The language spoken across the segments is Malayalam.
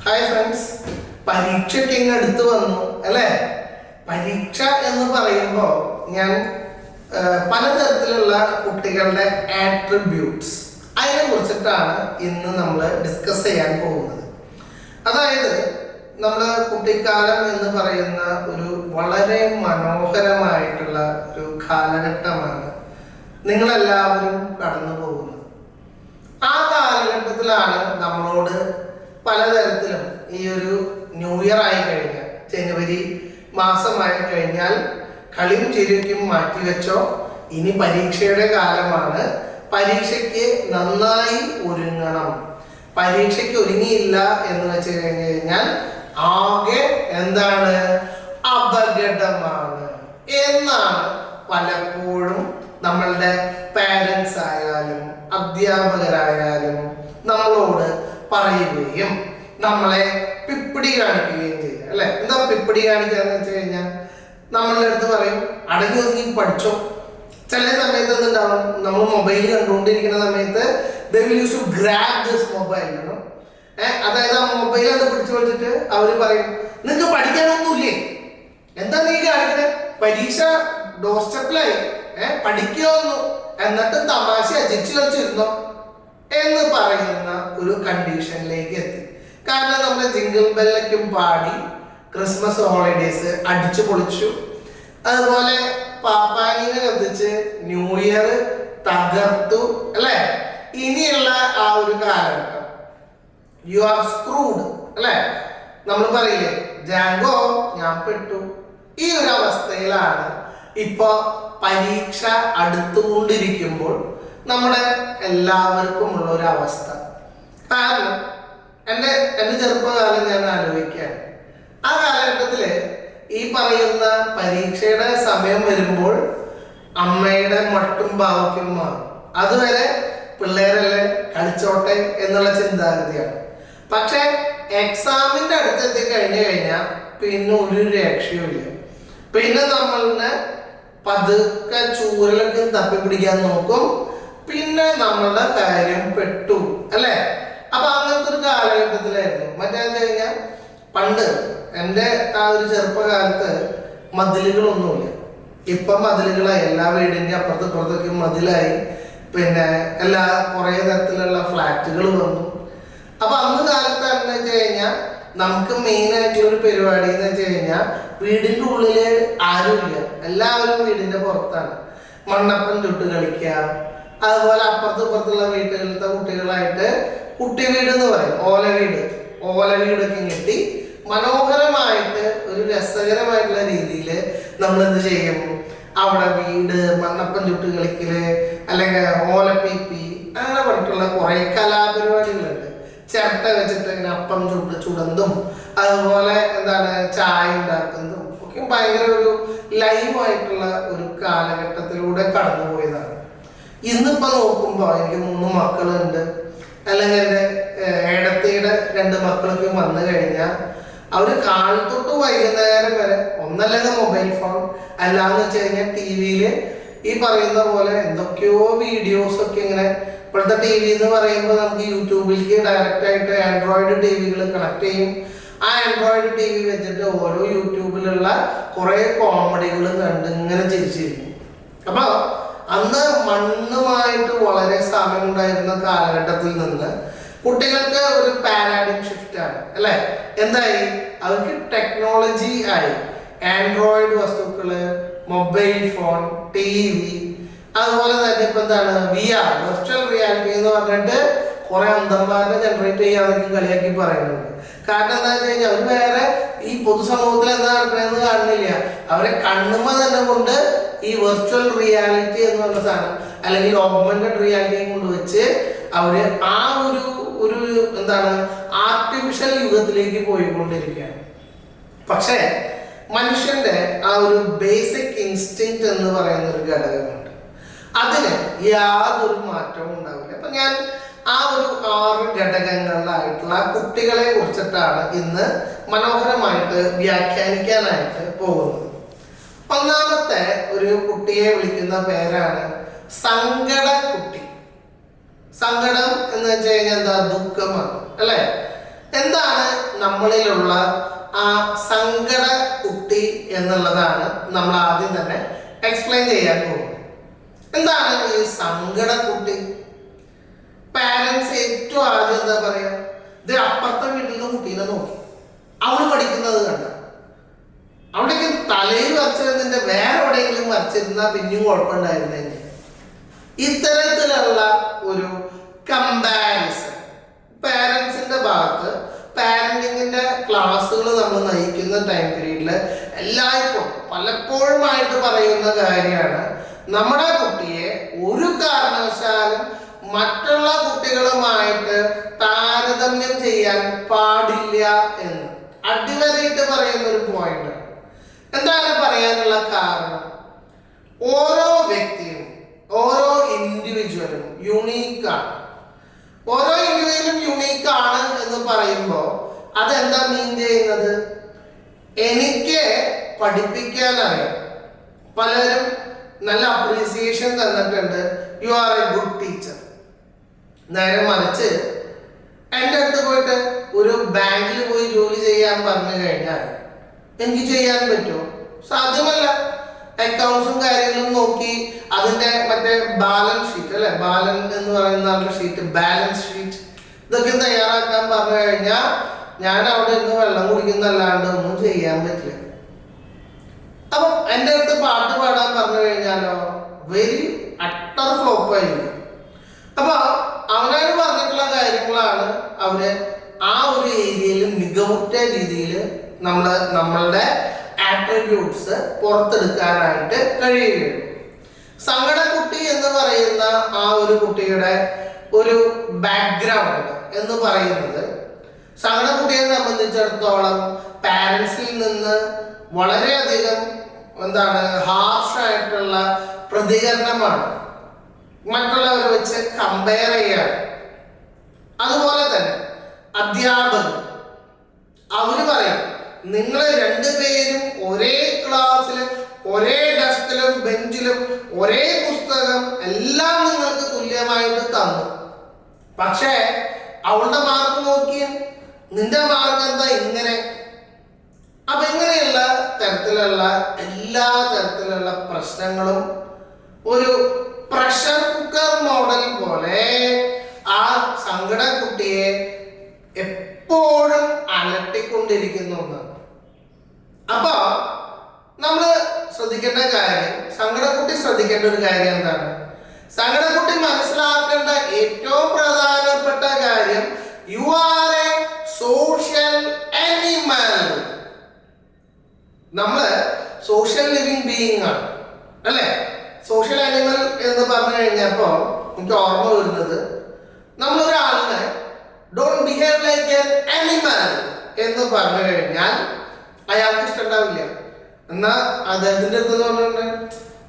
ഹായ് ഫ്രണ്ട്സ്, പരീക്ഷയ്ക്ക് ഇങ്ങ് അടുത്ത് വന്നു അല്ലേ? പരീക്ഷ എന്ന് പറയുമ്പോൾ ഞാൻ പലതരത്തിലുള്ള കുട്ടികളുടെ ആട്രിബ്യൂട്ട്സ് അതിനെ കുറിച്ചിട്ടാണ് ഇന്ന് നമ്മൾ ഡിസ്കസ് ചെയ്യാൻ പോകുന്നത്. അതായത് നമ്മൾ കുട്ടിക്കാലം എന്ന് പറയുന്ന ഒരു വളരെ മനോഹരമായിട്ടുള്ള ഒരു കാലഘട്ടമാണ് നിങ്ങളെല്ലാവരും കടന്നു പോകുന്നത്. ആ കാലഘട്ടത്തിലാണ് നമ്മളോട് പലതരത്തിലും ഈ ഒരു ന്യൂ ഇയർ ആയി കഴിഞ്ഞാൽ, ജനുവരി മാസമായി കഴിഞ്ഞാൽ കളിയും ചിരിക്കും മാറ്റിവെച്ചോ, ഇനി പരീക്ഷയുടെ കാലമാണ്, പരീക്ഷയ്ക്ക് നന്നായി ഒരുങ്ങണം, പരീക്ഷയ്ക്ക് ഒരുങ്ങിയില്ല എന്ന് വെച്ച് കഴിഞ്ഞു കഴിഞ്ഞാൽ ആകെ എന്താണ്, അപകടമാണ് എന്നാണ് പലപ്പോഴും നമ്മളുടെ പാരൻസ് ആയാലും അധ്യാപകരായാലും നമ്മളോട് പറയുകയും നമ്മളെ പിപ്പിടി കാണിക്കുകയും ചെയ്യും അല്ലെ? എന്താ പിപ്പിടി കാണിക്കാന്ന് വെച്ച് കഴിഞ്ഞാൽ നമ്മളുടെ അടുത്ത് പറയും, അടങ്ങി ഒതുങ്ങി പഠിച്ചോ. ചില സമയത്ത് എന്തുണ്ടാവും, നമ്മൾ മൊബൈൽ കണ്ടുകൊണ്ടിരിക്കുന്ന സമയത്ത് they will use to grab this mobile, അതായത് ആ മൊബൈൽ അത് പിടിച്ചു വെച്ചിട്ട് അവർ പറയും, നിങ്ങൾക്ക് പഠിക്കാനൊന്നുമില്ലേ, എന്താ നീ കാണിക്കണേ, പരീക്ഷ ഡോർ സ്റ്റെപ്പിലായി, പഠിക്കുമോ, എന്നിട്ട് തമാശ ചിരിച്ചു കളിച്ചിരുന്നോ എന്ന് പറയുന്ന ഒരു കണ്ടീഷനിലേക്ക് എത്തി. കാരണം നമ്മൾ ജിംഗിൾ ബെല്ലൊക്കെ പാടി ക്രിസ്മസ് ഹോളിഡേസ് അടിച്ചു പൊളിച്ചു, അതുപോലെ പാപ്പാനീനെ കത്തിച്ച് ന്യൂ ഇയർ തകർത്തു അല്ലെ? ഇനിയുള്ള ആ ഒരു കാലഘട്ടം യു ആർ സ്ക്രൂഡ് അല്ലെ? നമ്മൾ പറയില്ലേ, ജാങ്കോ ഞാൻ പെട്ടു. ഈ ഒരു അവസ്ഥയിലാണ് ഇപ്പൊ പരീക്ഷ അടുത്തുകൊണ്ടിരിക്കുമ്പോൾ നമ്മുടെ എല്ലാവർക്കും ഉള്ള ഒരു അവസ്ഥ. കാരണം എൻ്റെ ചെറുപ്പകാലം ഞാൻ ആലോചിക്കാൻ, ആ കാലഘട്ടത്തില് ഈ പറയുന്ന പരീക്ഷയുടെ സമയം വരുമ്പോൾ അമ്മയുടെ മട്ടും ഭാവയ്ക്കും മാറും. അതുവരെ പിള്ളേരല്ലേ കളിച്ചോട്ടെ എന്നുള്ള ചിന്താഗതിയാണ്. പക്ഷെ എക്സാമിന്റെ അടുത്തെത്തി കഴിഞ്ഞു കഴിഞ്ഞാൽ പിന്നെ ഒരു രക്ഷയുമില്ല. പിന്നെ നമ്മളിനെ പതുക്കെ ചൂരലൊക്കെ തപ്പിപ്പിടിക്കാൻ നോക്കും, പിന്നെ നമ്മളുടെ കാര്യം പെട്ടു അല്ലെ? അപ്പൊ അങ്ങനത്തെ ഒരു കാലഘട്ടത്തിലായിരുന്നു. മറ്റേന്ന് കഴിഞ്ഞാൽ പണ്ട് എൻ്റെ ആ ഒരു ചെറുപ്പകാലത്ത് മതിലുകളൊന്നുമില്ല. ഇപ്പം മതിലുകളായി, എല്ലാ വീടിൻ്റെ അപ്പുറത്ത് ഇപ്പുറത്തൊക്കെ മതിലായി, പിന്നെ എല്ലാ കുറേ തരത്തിലുള്ള ഫ്ലാറ്റുകൾ വന്നു. അപ്പൊ അന്ന് കാലത്ത് എന്ന് വെച്ച് കഴിഞ്ഞാൽ നമുക്ക് മെയിൻ ആയിട്ടുള്ള ഒരു പരിപാടി എന്ന് വെച്ച് കഴിഞ്ഞാൽ വീടിന്റെ ഉള്ളില് ആരുമില്ല, എല്ലാവരും വീടിന്റെ പുറത്താണ്. മണ്ണപ്പം ചുട്ട് കളിക്കുക, അതുപോലെ അപ്പുറത്തും ഇപ്പുറത്തുള്ള വീട്ടുകളിലത്തെ കുട്ടികളായിട്ട് കുട്ടി വീട് എന്ന് പറയും, ഓല വീടൊക്കെ കെട്ടി മനോഹരമായിട്ട് ഒരു രസകരമായിട്ടുള്ള രീതിയിൽ നമ്മൾ എന്ത് ചെയ്യും, അവിടെ വീട് മണ്ണപ്പം ചുട്ട് കളിക്കല്, അല്ലെങ്കിൽ ഓലപ്പീപ്പി, അങ്ങനെ പറഞ്ഞിട്ടുള്ള കുറെ കലാപരിപാടികളുണ്ട്. ചിരട്ട വെച്ചിട്ട് ഇങ്ങനെ അപ്പം ചുടന്തും, അതുപോലെ എന്താണ് ചായ ഉണ്ടാക്കുന്നതും ഒക്കെ ഭയങ്കര ഒരു ലൈവായിട്ടുള്ള ഒരു കാലഘട്ടത്തിലൂടെ കടന്നുപോയതാണ്. ഇന്നിപ്പോ നോക്കുമ്പോ എനിക്ക് 3 മക്കളുണ്ട്, അല്ലെങ്കിൽ എൻ്റെ ഏടത്തിയുടെ 2 മക്കളൊക്കെ വന്നു കഴിഞ്ഞാൽ അവര് കാലത്തൊട്ട് വൈകുന്നേരം വരെ ഒന്നല്ലെങ്കിൽ മൊബൈൽ ഫോൺ, അല്ലാന്ന് വെച്ച് കഴിഞ്ഞാൽ ടി വിയില് ഈ പറയുന്ന പോലെ എന്തൊക്കെയോ വീഡിയോസ് ഒക്കെ ഇങ്ങനെ. ഇപ്പോഴത്തെ ടി വി എന്ന് പറയുമ്പോൾ നമുക്ക് യൂട്യൂബിലേക്ക് ഡയറക്റ്റ് ആയിട്ട് ആൻഡ്രോയിഡ് ടി വികൾ കണക്ട് ചെയ്യും. ആ ആൻഡ്രോയിഡ് ടി വി വെച്ചിട്ട് ഓരോ യൂട്യൂബിലുള്ള കുറെ കോമഡികൾ കണ്ട് ഇങ്ങനെ ചിരിച്ചിരിക്കും. അപ്പൊ അന്ന് മണ്ണുമായിട്ട് വളരെ സാമ്യം ഉണ്ടായിരുന്ന കാലഘട്ടത്തിൽ നിന്ന് കുട്ടികൾക്ക് ഒരു പാരാഡിം ഷിഫ്റ്റ് ആണ് അല്ലെ? എന്തായി, അവർക്ക് ടെക്നോളജി ആയി, ആൻഡ്രോയിഡ് വസ്തുക്കള്, മൊബൈൽ ഫോൺ, ടി വി, അതുപോലെ തന്നെ ഇപ്പൊ എന്താണ് VR, വെർച്വൽ റിയാലിറ്റി എന്ന് പറഞ്ഞിട്ട് കുറെ അന്തന്മാരെ ജനറേറ്റ് ചെയ്യാതൊക്കെ കളിയാക്കി പറയുന്നുണ്ട്. കാരണം എന്താ വെച്ച് കഴിഞ്ഞാൽ അവർ വേറെ ഈ പൊതുസമൂഹത്തിൽ എന്താ നടക്കണമെന്ന് കാണുന്നില്ല, അവരെ കണ്ണുമ തന്നെ കൊണ്ട് ഈ വെർച്വൽ റിയാലിറ്റി എന്ന് പറഞ്ഞ സാധനം, അല്ലെങ്കിൽ ഓഗ്മെന്റഡ് റിയാലിറ്റിയും കൊണ്ട് വെച്ച് അവര് ആ ഒരു എന്താണ് ആർട്ടിഫിഷ്യൽ യുഗത്തിലേക്ക് പോയിക്കൊണ്ടിരിക്കുകയാണ്. പക്ഷേ മനുഷ്യന്റെ ആ ഒരു ബേസിക് ഇൻസ്റ്റിങ്ക്റ്റ് എന്ന് പറയുന്ന ഒരു ഘടകമുണ്ട്, അതിന് യാതൊരു മാറ്റവും ഉണ്ടാവില്ല. അപ്പൊ ഞാൻ ആ ഒരു 6 ഘടകങ്ങളിലായിട്ടുള്ള കുട്ടികളെ കുറിച്ചിട്ടാണ് ഇന്ന് മനോഹരമായിട്ട് വ്യാഖ്യാനിക്കാനായിട്ട് പോകുന്നത്. ഒന്നാമത്തെ ഒരു കുട്ടിയെ വിളിക്കുന്ന പേരാണ് സങ്കട കുട്ടി. സങ്കടം എന്ന് വെച്ച് കഴിഞ്ഞാൽ എന്താ, ദുഃഖമാണ് അല്ലെ? എന്താണ് നമ്മളിലുള്ള ആ സങ്കട കുട്ടി എന്നുള്ളതാണ് നമ്മൾ ആദ്യം തന്നെ എക്സ്പ്ലെയിൻ ചെയ്യാൻ പോകുന്നത്. എന്താണ് ഈ സങ്കട കുട്ടി? പാരന്റ്സ് ഏറ്റവും ആദ്യം എന്താ പറയാ, ഇത് അപ്പുറത്തെ വീട്ടിൽ നിന്ന് കുട്ടീനെ നോക്കി, അവള് പഠിക്കുന്നത് കണ്ട, അവിടേക്ക് തലയിൽ വരച്ചിരുന്നതിന്റെ വേറെ എവിടെയെങ്കിലും വരച്ചിരുന്ന പിന്നെയും കുഴപ്പമുണ്ടായിരുന്നെങ്കിൽ. ഇത്തരത്തിലുള്ള ഒരു കമ്പാരിസൺ പാരന്റ്സിന്റെ ഭാഗത്ത്, പാരന്റിങ്ങിന്റെ ക്ലാസ്സുകൾ നമ്മൾ നയിക്കുന്ന ടൈം പീരീഡിൽ എല്ലായ്പ്പോഴും പലപ്പോഴുമായിട്ട് പറയുന്ന കാര്യമാണ്, നമ്മുടെ കുട്ടിയെ ഒരു കാരണവശാലും മറ്റുള്ള കുട്ടികളുമായിട്ട് താരതമ്യം ചെയ്യാൻ പാടില്ല എന്ന് അടിവരയിട്ട് പറയുന്ന ഒരു പോയിന്റ്. എന്താണ് പറയാനുള്ള കാരണം? ഓരോ വ്യക്തിയും, ഓരോ ഇൻഡിവിജ്വലും യുണീക്കാണ്. ഓരോ ഇൻഡിവിജ്വലും യുണീക്കാണ് എന്ന് പറയുമ്പോൾ അതെന്താ മീൻ ചെയ്യുന്നത്? എനിക്ക് പഠിപ്പിക്കാൻ അറിയാം, പലരും നല്ല അപ്രീസിയേഷൻ തന്നിട്ടുണ്ട്, you are A good teacher. നേരെ മറിച്ച് എൻ്റെ അടുത്ത് പോയിട്ട് ഒരു ബാങ്കിൽ പോയി ജോലി ചെയ്യാൻ പറഞ്ഞു കഴിഞ്ഞാൽ എനിക്ക് ചെയ്യാൻ പറ്റുമോ? സാധ്യമല്ല. അക്കൗണ്ട്സും കാര്യങ്ങളും നോക്കി അതിന്റെ മറ്റേ ബാലൻസ് ഷീറ്റ് അല്ലെ, ബാലൻസ് എന്ന് പറയുന്ന ഷീറ്റ്, ബാലൻസ് ഷീറ്റ്, ഇതൊക്കെ തയ്യാറാക്കാൻ പറഞ്ഞു കഴിഞ്ഞാൽ ഞാൻ അവിടെ ഇരുന്ന് വെള്ളം കുടിക്കുന്നല്ലാണ്ട് ഒന്നും ചെയ്യാൻ പറ്റില്ല. അപ്പൊ എൻ്റെ അടുത്ത് പാട്ട് പാടാൻ പറഞ്ഞു കഴിഞ്ഞാലോ വെരി അട്ടർ ഫ്ലോപ്പ് ആയിരിക്കും. അപ്പൊ അവനോട് പറഞ്ഞിട്ടുള്ള കാര്യങ്ങളാണ് അവര് ആ ഒരു ഏരിയയിൽ മികവുറ്റ രീതിയിൽ നമ്മളുടെ ആട്രിബ്യൂട്ട്സ് പുറത്തെടുക്കാനായിട്ട് കഴിയുകയുള്ളൂ. സങ്കടക്കുട്ടി എന്ന് പറയുന്ന ആ ഒരു കുട്ടിയുടെ ഒരു ബാക്ക്ഗ്രൗണ്ട് എന്ന് പറയുന്നത്, സങ്കടക്കുട്ടിയെ സംബന്ധിച്ചിടത്തോളം പാരൻസിൽ നിന്ന് വളരെയധികം ഹാർഷായിട്ടുള്ള പ്രതികരണമാണ്, മറ്റുള്ളവരെ വെച്ച് കമ്പയർ ചെയ്യാണ്. അതുപോലെ തന്നെ അധ്യാപകർ അവര് പറയും, നിങ്ങൾ രണ്ടുപേരും ഒരേ ക്ലാസ്സിൽ, ഒരേ ഡെസ്കിലും ബെഞ്ചിലും ഒരേ പുസ്തകം എല്ലാം നിങ്ങൾക്ക് തുല്യമായിട്ട് തന്നു, പക്ഷേ അവളുടെ മാർക്ക് നോക്കിയും നിന്റെ മാർക്ക് എന്താ ഇങ്ങനെ? അപ്പൊ ഇങ്ങനെയുള്ള തരത്തിലുള്ള എല്ലാ തരത്തിലുള്ള പ്രശ്നങ്ങളും ഒരു പ്രഷർ കുക്കർ മോഡൽ പോലെ ആ സങ്കടക്കുട്ടിയെ എപ്പോഴും അലട്ടിക്കൊണ്ടിരിക്കുന്ന ഒന്നാണ്. അപ്പൊ നമ്മൾ ശ്രദ്ധിക്കേണ്ട കാര്യം, സങ്കടക്കുട്ടി ശ്രദ്ധിക്കേണ്ട ഒരു കാര്യം എന്താണ്? സങ്കടക്കുട്ടി മനസ്സിലാക്കേണ്ട ഏറ്റവും പ്രധാനപ്പെട്ട കാര്യം, you are A social animal. നമ്മള് സോഷ്യൽ ലിവിങ് ബീയിങ് ആണ് അല്ലെ. സോഷ്യൽ ആനിമൽ എന്ന് പറഞ്ഞു കഴിഞ്ഞപ്പോ എനിക്ക് ഓർമ്മ വരുന്നത്, നമ്മളൊരാളിനെ don't behave like an animal എന്ന് പറഞ്ഞു കഴിഞ്ഞാൽ അയാൾക്ക് ഇഷ്ടമുണ്ടാവില്ല. എന്നാ അദ്ദേഹത്തിന്റെ അടുത്ത് പറഞ്ഞിട്ടുണ്ട്,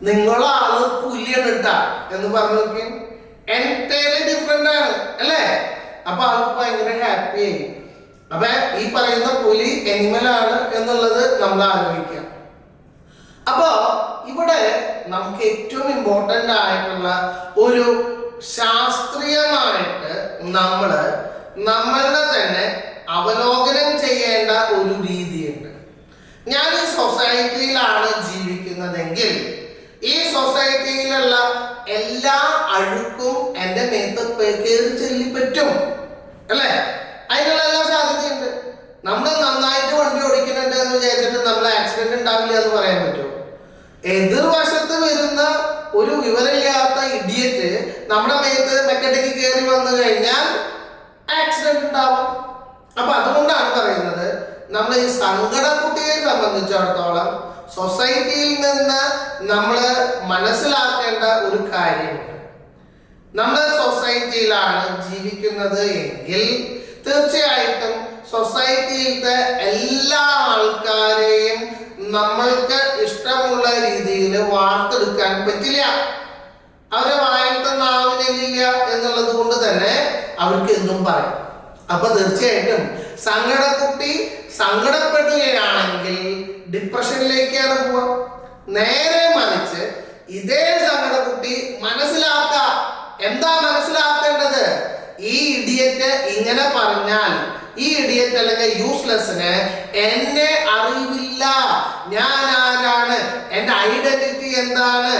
നിങ്ങളാള് പുലിയാണ് ഇട്ടാ എന്ന് പറഞ്ഞു നോക്കി, എൻറ്റയർലി ഡിഫറെന്റ് ആണ് അല്ലേ. അപ്പൊ ആൾക്ക് ഭയങ്കര ഹാപ്പി ആയി. അപ്പൊ ഈ പറയുന്ന പുലി അനിമൽ ആണ് എന്നുള്ളത് നമ്മൾ ആലോചിക്കാം. അപ്പോ ഇവിടെ നമുക്ക് ഏറ്റവും ഇമ്പോർട്ടൻ്റ് ആയിട്ടുള്ള ഒരു ശാസ്ത്രീയമായിട്ട് നമ്മളുടെ തന്നെ അവലോകനം ചെയ്യേണ്ട ഒരു രീതിയുണ്ട്. ഞാൻ ഈ സൊസൈറ്റിയിലാണ് ജീവിക്കുന്നതെങ്കിൽ ഈ സൊസൈറ്റിയിലുള്ള എല്ലാ അഴുക്കും എൻ്റെ മേത്ത് കയറി ചെല്ലി പറ്റും അല്ലേ. അതിനുള്ള എല്ലാ സാധ്യതയുണ്ട്. നമ്മൾ നന്നായിട്ട് വണ്ടി ഓടിക്കുന്നുണ്ട് എന്ന് വിചാരിച്ചിട്ട് നമ്മൾ ആക്സിഡന്റ് ഉണ്ടാവില്ല എന്ന് പറയാൻ പറ്റുമോ? എതിർവശത്ത് വരുന്ന ഒരു വിവരമില്ലാത്ത ഇഡിയറ്റ് നമ്മുടെ മേത്ത് മെക്കഡിക്ക് കയറി വന്നു കഴിഞ്ഞാൽ ആക്സിഡന്റ് ഉണ്ടാവും. അപ്പൊ അതുകൊണ്ടാണ് പറയുന്നത്, നമ്മൾ ഈ സങ്കടക്കുട്ടിയെ സംബന്ധിച്ചിടത്തോളം സൊസൈറ്റിയിൽ നിന്ന് നമ്മൾ മനസ്സിലാക്കേണ്ട ഒരു കാര്യമുണ്ട്. നമ്മൾ സൊസൈറ്റിയിലാണ് ജീവിക്കുന്നത് എങ്കിൽ തീർച്ചയായിട്ടും സൊസൈറ്റിയിലത്തെ എല്ലാ ആൾക്കാരെയും നമ്മൾക്ക് ഇഷ്ടമുള്ള രീതിയിൽ വാർത്തെടുക്കാൻ പറ്റില്ല. അവരെ വായിലത്തെ നാവിനില്ല എന്നുള്ളത് കൊണ്ട് തന്നെ അവർക്ക് എന്തും പറയും. അപ്പൊ തീർച്ചയായിട്ടും സങ്കടക്കുട്ടി സങ്കടപ്പെടുകയാണെങ്കിൽ ഡിപ്രഷനിലേക്കാണ് പോവുക. നേരെ മറിച്ച് ഇതേ സങ്കടക്കുട്ടി എന്താ മനസ്സിലാക്കേണ്ടത്? ഈ ഇഡിയറ്റ് ഇങ്ങനെ പറഞ്ഞാൽ ഈ ഇഡിയറ്റ് അല്ലെങ്കിൽ യൂസ്ലെസ്സിന് എന്നെ അറിവില്ല, ഞാൻ ആരാണ്, എന്റെ ഐഡന്റിറ്റി എന്താണ്,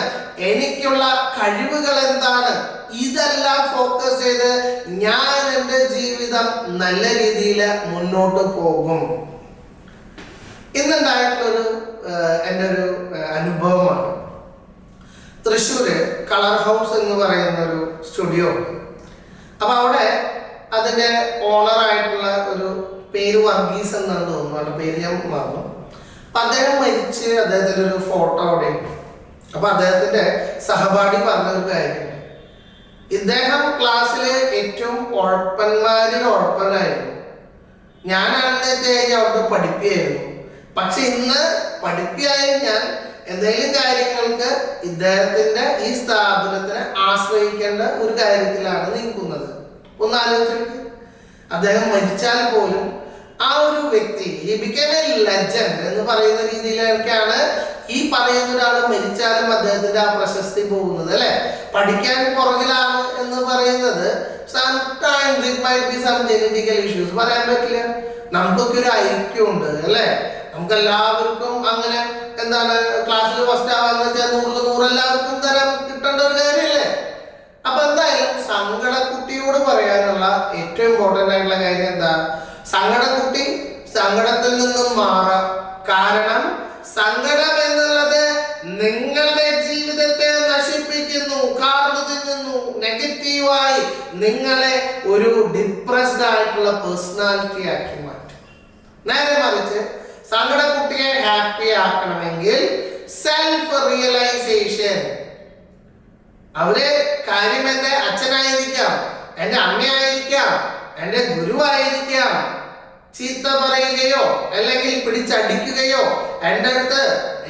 എനിക്കുള്ള കഴിവുകൾ എന്താണ്, ഇതെല്ലാം ഫോക്കസ് ചെയ്ത് ഞാൻ എൻ്റെ ജീവിതം നല്ല രീതിയിൽ മുന്നോട്ട് പോകും. ഇന്നുണ്ടായിട്ടുള്ളൊരു എൻ്റെ ഒരു അനുഭവമാണ്. തൃശ്ശൂര് കളർ ഹൗസ് എന്ന് പറയുന്ന ഒരു സ്റ്റുഡിയോ ഉണ്ട്. അപ്പൊ അവിടെ അതിന്റെ ഓണറായിട്ടുള്ള ഒരു പേര് വർഗീസ് എന്നാണ് തോന്നുന്നു, അവരുടെ പേര് ഞാൻ മറന്നു. അപ്പൊ അദ്ദേഹം മരിച്ച് അദ്ദേഹത്തിന്റെ ഒരു ഫോട്ടോ അവിടെ ഉണ്ട്. അപ്പൊ അദ്ദേഹത്തിന്റെ സഹപാഠി പറഞ്ഞ ഒരു കാര്യമുണ്ട്, ഇദ്ദേഹം ക്ലാസ്സില് ഏറ്റവും ഉഴപ്പന്മാരിൽ ഉഴപ്പനായിരുന്നു. ഞാനാണെന്ന് വെച്ച് കഴിഞ്ഞാൽ അവിടുത്തെ പഠിപ്പിയായിരുന്നു. പക്ഷെ ഇന്ന് പഠിപ്പിയായ ഞാൻ എന്തെങ്കിലും കാര്യങ്ങൾക്ക് ഇദ്ദേഹത്തിന്റെ ഈ സ്ഥാപനത്തിനെ ആശ്രയിക്കേണ്ട ഒരു കാര്യത്തിലാണ് നിൽക്കുന്നത്. ഒന്ന് ആലോചിച്ച്, അദ്ദേഹം മരിച്ചാൽ പോലും ആ ഒരു വ്യക്തി ഈ ബിക്കേം എ ലെജൻഡ് എന്ന് പറയുന്ന രീതിയിലേക്കാണ് ഈ പറയുന്ന ഒരാൾ മരിച്ചാലും അദ്ദേഹത്തിന്റെ ആ പ്രശസ്തി പോകുന്നത്, അല്ലെ? പഠിക്കാൻ പുറകിലാണ് എന്ന് പറയുന്നത് sometimes it might be some genetical issues, പറയാൻ പറ്റില്ല. നമുക്കൊക്കെ ഒരു ഐക്യമുണ്ട്, അല്ലെ? നമുക്ക് എല്ലാവർക്കും അങ്ങനെ എന്താണ് ക്ലാസ്സിൽ ഫസ്റ്റ് ആവാന്ന് വെച്ചാൽ 100 എല്ലാവർക്കും തരാൻ കിട്ടേണ്ട ഒരു കാര്യമല്ലേ? അപ്പൊ എന്തായാലും സങ്കടക്കുട്ടിയോട് പറയാനുള്ള ഏറ്റവും ഇമ്പോർട്ടൻ്റ് ആയിട്ടുള്ള കാര്യം എന്താ? സങ്കടക്കുട്ടി സങ്കടത്തിൽ നിന്നും മാറാം. കാരണം സങ്കടം എന്നുള്ളത് നിങ്ങളുടെ ജീവിതത്തെ നശിപ്പിക്കുന്നു, കാർന്നു തിന്നുന്നു, നെഗറ്റീവായി നിങ്ങളെ ഒരു ഡിപ്രസ്ഡ് ആയിട്ടുള്ള പേഴ്സണാലിറ്റി ആക്കി മാറ്റും. നേരെ മറിച്ച് സങ്കടക്കുട്ടിയെ ഹാപ്പി ആക്കണമെങ്കിൽ സെൽഫ് റിയലൈസേഷൻ. അവര് കാര്യം എന്റെ അച്ഛനായിരിക്കാം, എന്റെ അമ്മയായിരിക്കാം, എന്റെ ഗുരുവായിരിക്കാം, ചീത്ത പറയുകയോ അല്ലെങ്കിൽ പിടിച്ചടിക്കുകയോ എൻ്റെ അടുത്ത്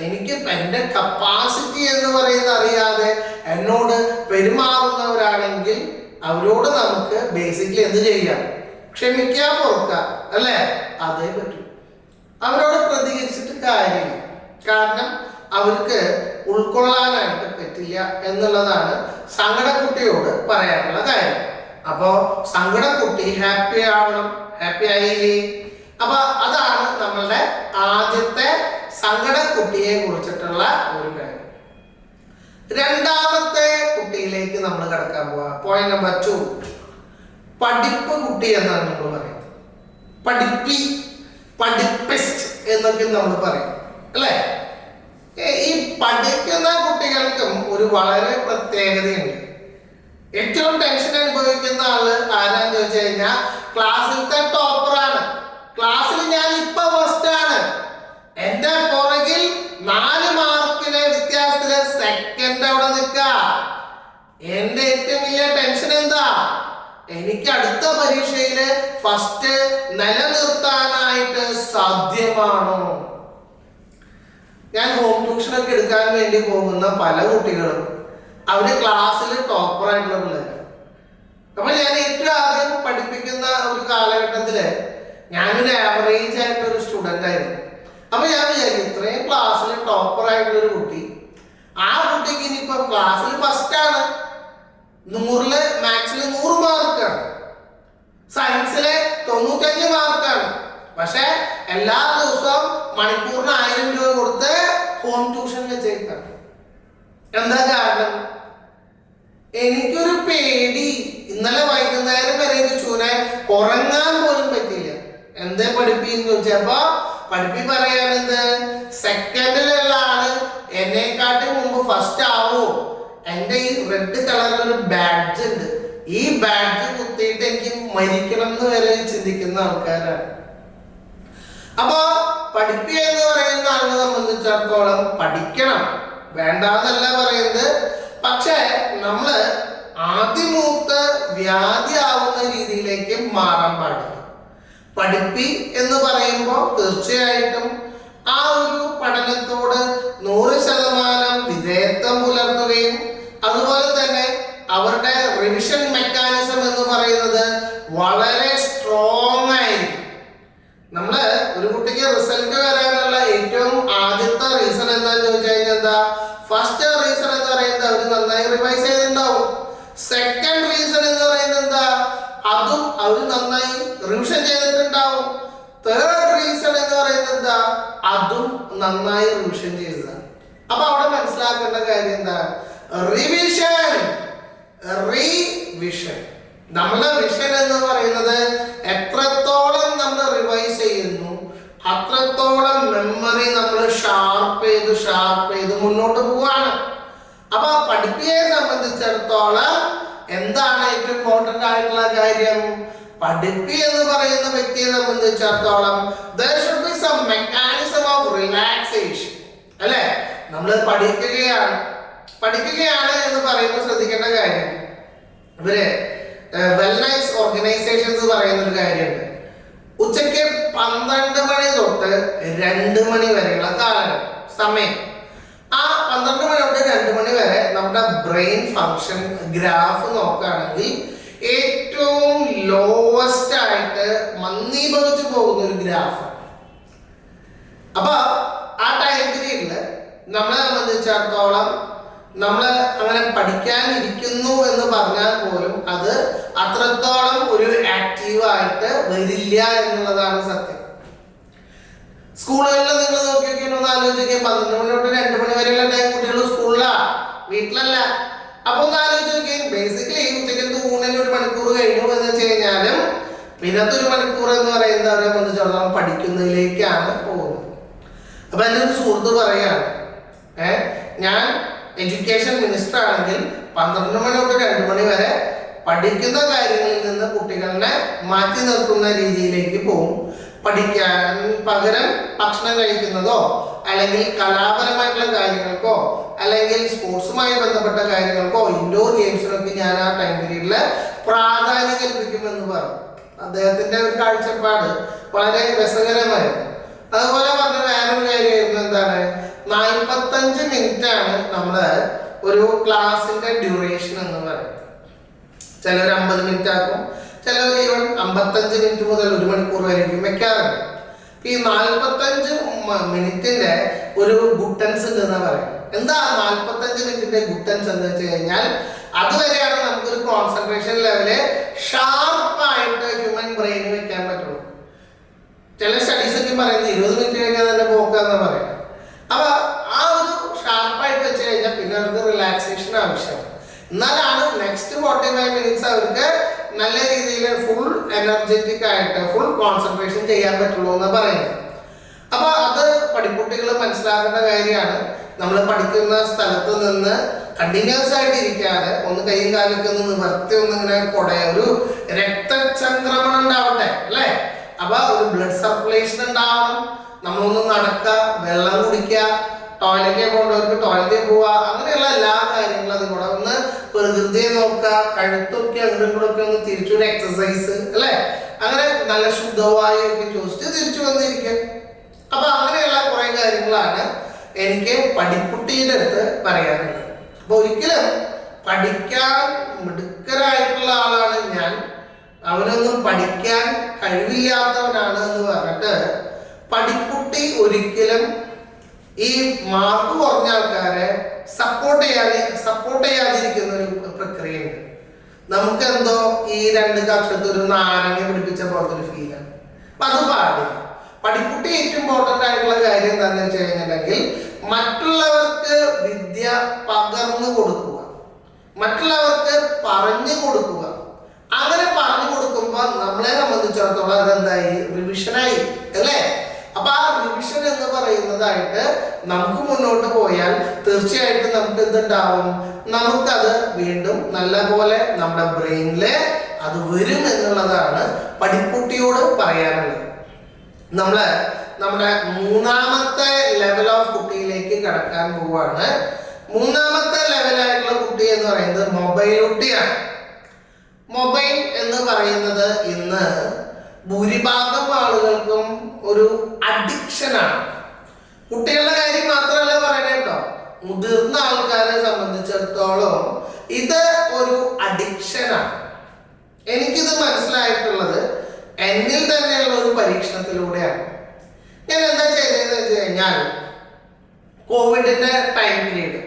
എനിക്ക് എൻ്റെ കപ്പാസിറ്റി എന്ന് പറയുന്നത് അറിയാതെ എന്നോട് പെരുമാറുന്നവരാണെങ്കിൽ അവരോട് നമുക്ക് ബേസിക്കലി എന്ത് ചെയ്യാം? ക്ഷമിക്കാൻ പൊറുക്കാം, അല്ലേ? അതേ പറ്റൂ. അവരോട് പ്രതികരിച്ചിട്ട് കാര്യമില്ല. കാരണം അവർക്ക് ഉൾക്കൊള്ളാനായിട്ട് പറ്റില്ല എന്നുള്ളതാണ് സങ്കടക്കുട്ടിയോട് പറയാനുള്ള കാര്യം. അപ്പോ സങ്കടക്കുട്ടി ഹാപ്പി ആവണം. ഹാപ്പി ആയില്ലേ? അപ്പൊ അതാണ് നമ്മളുടെ ആദ്യത്തെ സങ്കടക്കുട്ടിയെ കുറിച്ചിട്ടുള്ള ഒരു കാര്യം. രണ്ടാമത്തെ കുട്ടിയിലേക്ക് നമ്മൾ കടക്കാൻ പോവാ. പോയിന്റ് നമ്പർ 2, പഠിപ്പ് കുട്ടി എന്നാണ് നമ്മൾ പറയുന്നത്. പഠിപ്പി, പഠിപ്പിസ്റ്റ് എന്നൊക്കെ നമ്മൾ പറയും, അല്ലേ? ഈ പഠിക്കുന്ന കുട്ടികൾക്കും ഒരു വളരെ പ്രത്യേകതയുണ്ട്. ഏറ്റവും ടെൻഷൻ അനുഭവിക്കുന്ന ആള് ആരാന്ന് ചോദിച്ചു കഴിഞ്ഞാൽ ക്ലാസ്സിലത്തെ ടോപ്പറാണ്. ക്ലാസ്സിൽ ഞാൻ ഇപ്പൊ ഫസ്റ്റ് ആണ്, എന്റെ പുറകിൽ 4 മാർക്കിന് വ്യത്യാസത്തില് സെക്കൻഡ് അവിടെ നിൽക്ക. എന്റെ ഏറ്റവും വലിയ ടെൻഷൻ എന്താ? എനിക്ക് അടുത്ത പരീക്ഷയില് ഫസ്റ്റ് നിലനിർത്താനായിട്ട് സാധ്യമാണോ? ഞാൻ ഹോം ട്യൂഷൻ ഒക്കെ എടുക്കാൻ വേണ്ടി പോകുന്ന പല കുട്ടികളും അവര് ക്ലാസ്സിൽ ടോപ്പറായിട്ടുള്ള പിള്ളേരാണ്. അപ്പൊ ഞാൻ ഏറ്റവും ആദ്യം പഠിപ്പിക്കുന്ന ഒരു കാലഘട്ടത്തില് ഞാനൊരു ആവറേജ് ആയിട്ടുള്ള ഒരു സ്റ്റുഡന്റ് ആയിരുന്നു. അപ്പൊ ഞാൻ വിചാരിക്കും ഇത്രയും ക്ലാസ്സിൽ ടോപ്പറായിട്ടുള്ള ഒരു കുട്ടി, ആ കുട്ടിക്ക് ഇനിയിപ്പോ ക്ലാസ്സിൽ ഫസ്റ്റ് ആണ്, 100-ല് മാത്സിൽ 100 മാർക്കാണ്, സയൻസിലെ 95 മാർക്കാണ്. പക്ഷെ എല്ലാ ദിവസവും മണിക്കൂറിന് 1000 രൂപ കൊടുത്ത് ഹോം ട്യൂഷൻ വെച്ചേക്കാണ്. എന്താ കാരണം? എനിക്കൊരു പേടി. ഇന്നലെ വൈകുന്നേരം വരെ ചൂനെ ഉറങ്ങാൻ പോലും പറ്റിയില്ല. എന്തേ പഠിപ്പിന്ന് ചോദിച്ചപ്പോ പഠിപ്പി പറയാനെന്ത്, സെക്കൻഡിലുള്ള ആള് എന്നെക്കാട്ടി മുമ്പ് ഫസ്റ്റ് ആവോ? എന്റെ ഈ റെഡ് കളറിലൊരു ബാഡ്ജ് ഉണ്ട്, ഈ ബാഡ്ജ് കുത്തിയിട്ട് എനിക്ക് മരിക്കണം എന്ന് വരെ ചിന്തിക്കുന്ന ആൾക്കാരാണ്. അപ്പൊ പഠിപ്പി എന്ന് പറയുന്ന ആളിനെ സംബന്ധിച്ചിടത്തോളം പഠിക്കണം, വേണ്ടാന്നല്ല പറയുന്നത്. പക്ഷെ നമ്മള് ആദ്യമൂത്ത് വ്യാധി ആവുന്ന രീതിയിലേക്ക് മാറാൻ പാടില്ല. പഠിപ്പി എന്ന് പറയുമ്പോൾ തീർച്ചയായിട്ടും ആ ഒരു പഠനത്തോട് 100% വിധേയത്വം പുലർത്തുകയും അതുപോലെ തന്നെ അവരുടെ റിവിഷൻ മെക്കാനിസം എന്ന് പറയുന്നത് വളരെ സ്ട്രോങ് ആയിരിക്കും. നമ്മള് ഒരു കുട്ടിക്ക് റിസൾട്ട് വരാനുള്ള ഏറ്റവും ആദ്യത്തെ റീസൺ എന്താന്ന് ചോദിച്ചു കഴിഞ്ഞാൽ എന്താ? ഫസ്റ്റ് റീസൺ എന്ന് പറയുന്നത് അവർ നന്നായി റിവൈസ് ചെയ്തിട്ടുണ്ടാവും. സെക്കൻഡ് റീസൺ എന്ന് പറയുന്നത് എന്താ? അതും അവർ നന്നായി റിവിഷൻ ചെയ്തിട്ടുണ്ടാവും. അതും നന്നായി റിവിഷൻ ചെയ്യുക. അപ്പൊ അവിടെ മനസ്സിലാക്കേണ്ട കാര്യം എന്താ? റിവിഷൻ. റീവിഷൻ. നമ്മുടെ വിഷൻ എന്ന് പറയുന്നത് എത്രത്തോളം നമ്മൾ റിവൈസ് ചെയ്യുന്നു അത്രത്തോളം മെമ്മറി നമ്മൾ ഷാർപ്പ് ചെയ്ത് മുന്നോട്ട് പോവാണ്. അപ്പൊ പഠിപ്പിയെ സംബന്ധിച്ചിടത്തോളം എന്താണ് ഏറ്റവും ഇമ്പോർട്ടന്റ് ആയിട്ടുള്ള കാര്യം? പഠിപ്പി എന്ന് പറയുന്ന വ്യക്തിയെ സംബന്ധിച്ചിടത്തോളം there should be some mechanism of relaxation. അല്ലേ? നമ്മൾ പഠിക്കുകയാണ് എന്ന് പറയുമ്പോൾ ശ്രദ്ധിക്കേണ്ട കാര്യം, ഇവര് വെൽനസ് ഓർഗനൈസേഷൻസ് പറയുന്ന ഒരു കാര്യമുണ്ട്. ഉച്ചയ്ക്ക് 12 മണി തൊട്ട് 2 മണി വരെയുള്ള സമയം, ആ 12 മണി തൊട്ട് 2 മണി വരെ നമ്മുടെ ബ്രെയിൻ ഫങ്ഷൻ ഗ്രാഫ് നോക്കുകയാണെങ്കിൽ ഏറ്റവും ലോവസ്റ്റ് ആയിട്ട് മന്ദീഭവിച്ചു പോകുന്ന ഒരു ഗ്രാഫ്. അപ്പൊ ആ ടൈം പീരീഡിൽ നമ്മളെ സംബന്ധിച്ചിടത്തോളം നമ്മൾ അങ്ങനെ പഠിക്കാനിരിക്കുന്നു എന്ന് പറഞ്ഞാൽ പോലും അത് അത്രത്തോളം ഒരു ആക്റ്റീവായിട്ട് വരില്ല എന്നുള്ളതാണ് സത്യം. സ്കൂളുകളിൽ നിങ്ങൾ നോക്കിയൊക്കെ ഒന്ന് ആലോചിക്കുക, 12 മണി തൊട്ട് 2 മണി വരെയുള്ള ടൈം കുട്ടികൾ സ്കൂളിലാ, വീട്ടിലല്ല. അപ്പൊ ഒന്ന് ആലോചിച്ച് നോക്കിയാൽ ബേസിക്കലി ഉച്ചക്കത്തെ ഊണിന് 1 മണിക്കൂർ കഴിഞ്ഞു എന്ന് വെച്ച് കഴിഞ്ഞാലും പിന്നത്തെ 1 മണിക്കൂർ എന്ന് പറയുന്നത് അവരെ സംബന്ധിച്ചിടത്തോളം പഠിക്കുന്നതിലേക്കാണ് പോകുന്നത്. അപ്പൊ എൻ്റെ ഒരു സുഹൃത്ത് പറയാണ്, ഞാൻ എഡ്യൂക്കേഷൻ മിനിസ്റ്റർ ആണെങ്കിൽ 12 മണി തൊട്ട് 2 മണി വരെ പഠിക്കുന്ന കാര്യങ്ങളിൽ നിന്ന് കുട്ടികളെ മാറ്റി നിർത്തുന്ന രീതിയിലേക്ക് പോകും. പഠിക്കാൻ പകരം ഭക്ഷണം കഴിക്കുന്നതോ അല്ലെങ്കിൽ കലാപരമായിട്ടുള്ള കാര്യങ്ങൾക്കോ അല്ലെങ്കിൽ സ്പോർട്സുമായി ബന്ധപ്പെട്ട കാര്യങ്ങൾക്കോ ഇൻഡോർ ഗെയിംസിനൊക്കെ ഞാൻ ആ ടൈം പീരീഡിൽ പ്രാധാന്യം കൽപ്പിക്കുമെന്ന് പറഞ്ഞു. അദ്ദേഹത്തിന്റെ ഒരു കാഴ്ചപ്പാട് വളരെ രസകരമായിരുന്നു. അതുപോലെ പറഞ്ഞ വേറൊരു കാര്യമായിരുന്നു, എന്താണ്, 45 മിനിറ്റ് ആണ് നമ്മള് ഒരു ക്ലാസിന്റെ ഡ്യൂറേഷൻ എന്ന് പറയുന്നത്. ചിലർ 50 മിനിറ്റ് ആക്കും, ചിലർ ഈവൻ 55 മിനിറ്റ് മുതൽ 1 മണിക്കൂർ വരെയും വെക്കാറുണ്ട്. ഈ 45 മിനിറ്റിന്റെ ഒരു ഗുട്ടൻസ് ഉണ്ട് എന്നാ പറയുന്നത്. എന്താ 45 മിനിറ്റിന്റെ ഗുട്ടൻസ് എന്ന് വെച്ച് കഴിഞ്ഞാൽ അതുവരെയാണ് നമുക്കൊരു കോൺസെൻട്രേഷൻ ലെവല് ഷാർപ്പായിട്ട് ഹ്യൂമൻ ബ്രെയിൻ വെക്കാൻ പറ്റുള്ളൂ. ചില സ്റ്റഡീസ് ഒക്കെ പറയുന്നത് 20 മിനിറ്റ് കഴിഞ്ഞാൽ തന്നെ പോക്കാന്ന് പറയുന്നത്. അപ്പൊ ആ ഒരു ഷാർപ്പായിട്ട് വെച്ച് കഴിഞ്ഞാൽ പിന്നെ അവർക്ക് റിലാക്സേഷൻ ആവശ്യമാണ്. എന്നാലാണ് നെക്സ്റ്റ് 45 മിനിറ്റ്സ് അവർക്ക് നല്ല രീതിയിൽ ഫുൾ എനർജറ്റിക് ആയിട്ട് ഫുൾ കോൺസെൻട്രേഷൻ ചെയ്യാൻ പറ്റുള്ളൂ എന്ന് പറയുന്നത്. അപ്പൊ അത് പഠിക്കുട്ടികൾ മനസ്സിലാക്കേണ്ട കാര്യമാണ്. നമ്മൾ പഠിക്കുന്ന സ്ഥലത്ത് നിന്ന് കണ്ടിന്യൂസ് ആയിട്ട് ഇരിക്കാതെ ഒന്ന് കൈയും കാലൊക്കെ ഒന്ന് നിവർത്തി ഒന്നിങ്ങനെ ഒരു രക്തചംക്രമണം ഉണ്ടാവട്ടെ, അല്ലേ? അപ്പൊ ഒരു ബ്ലഡ് സർക്കുലേഷൻ ഉണ്ടാവണം. നമ്മളൊന്ന് നടക്കുക, വെള്ളം കുടിക്കുക, ടോയ്ലറ്റിൽ പോകേണ്ടവർക്ക് ടോയ്ലറ്റിൽ പോവുക, അങ്ങനെയുള്ള എല്ലാ കാര്യങ്ങളും അത് കൂടെ ഒന്ന് പ്രകൃതിയെ നോക്കുക, കഴുത്തൊക്കെ അങ്ങോട്ടൊക്കെ ഒന്ന് തിരിച്ചൊരു എക്സസൈസ്, അല്ലേ? അങ്ങനെ നല്ല ശുദ്ധവായു ഒക്കെ ചോദിച്ചിട്ട് തിരിച്ചു വന്നിരിക്കുക. അപ്പൊ അങ്ങനെയുള്ള കുറെ കാര്യങ്ങളാണ് എനിക്ക് പഠിക്കുട്ടിയുടെ അടുത്ത് പറയാനുള്ളത്. അപ്പൊ ഒരിക്കലും പഠിക്കാൻ മിടുക്കരായിട്ടുള്ള ആളാണ് ഞാൻ, അവനൊന്നും പഠിക്കാൻ കഴിവില്ലാത്തവനാണ് എന്ന് പറഞ്ഞിട്ട് പഠിക്കുട്ടി ഒരിക്കലും ഈ മാർക്ക് കുറഞ്ഞ ആൾക്കാരെ സപ്പോർട്ട് ചെയ്യാതിരിക്കുന്ന ഒരു പ്രക്രിയയുണ്ട്. നമുക്ക് എന്തോ ഈ 2 കക്ഷത്ത് ഒരു നാരങ്ങ പിടിപ്പിച്ച പോലത്തെ ഒരു ഫീലാണ്. അപ്പൊ അത് പാടില്ല. പഠിക്കുട്ടി ഏറ്റവും ഇമ്പോർട്ടൻ്റ് ആയിട്ടുള്ള കാര്യം എന്താണെന്ന് വെച്ച് കഴിഞ്ഞിട്ടുണ്ടെങ്കിൽ മറ്റുള്ളവർക്ക് വിദ്യ പകർന്നു കൊടുക്കുക, മറ്റുള്ളവർക്ക് പറഞ്ഞു കൊടുക്കുക. അങ്ങനെ പറഞ്ഞു കൊടുക്കുമ്പോൾ നമ്മളെ സംബന്ധിച്ചിടത്തോളം അതെന്തായി? റിവിഷനായി, അല്ലേ? അപ്പൊ ആ റിവിഷൻ എന്ന് പറയുന്നതായിട്ട് നമുക്ക് മുന്നോട്ട് പോയാൽ തീർച്ചയായിട്ടും നമുക്ക് എന്തുണ്ടാവും? നമുക്കത് വീണ്ടും നല്ല പോലെ നമ്മുടെ ബ്രെയിനില് അത് വരും എന്നുള്ളതാണ് പഠിക്കുട്ടിയോട് പറയാനുള്ളത്. നമ്മുടെ 3ാമത്തെ ലെവൽ ഓഫ് കുട്ടിയിലേക്ക് കടക്കാൻ പോവാണ്. 3ാമത്തെ ലെവലായിട്ടുള്ള കുട്ടി എന്ന് പറയുന്നത് മൊബൈൽ കുട്ടിയാണ്. മൊബൈൽ എന്ന് പറയുന്നത് ഇന്ന് ഭൂരിഭാഗം ആളുകൾക്കും ഒരു അഡിക്ഷനാണ്. കുട്ടികളുടെ കാര്യം മാത്രമല്ല പറയണേ കേട്ടോ, മുതിർന്ന ആൾക്കാരെ സംബന്ധിച്ചിടത്തോളം ഇത് ഒരു അഡിക്ഷനാണ്. എനിക്കിത് മനസ്സിലായിട്ടുള്ളത് എന്നിൽ തന്നെയുള്ള ഒരു പരീക്ഷണത്തിലൂടെയാണ്. ഞാൻ എന്താ ചെയ്തതെന്ന് വെച്ച് കഴിഞ്ഞാൽ കോവിഡിന്റെ ടൈം പീരീഡ്,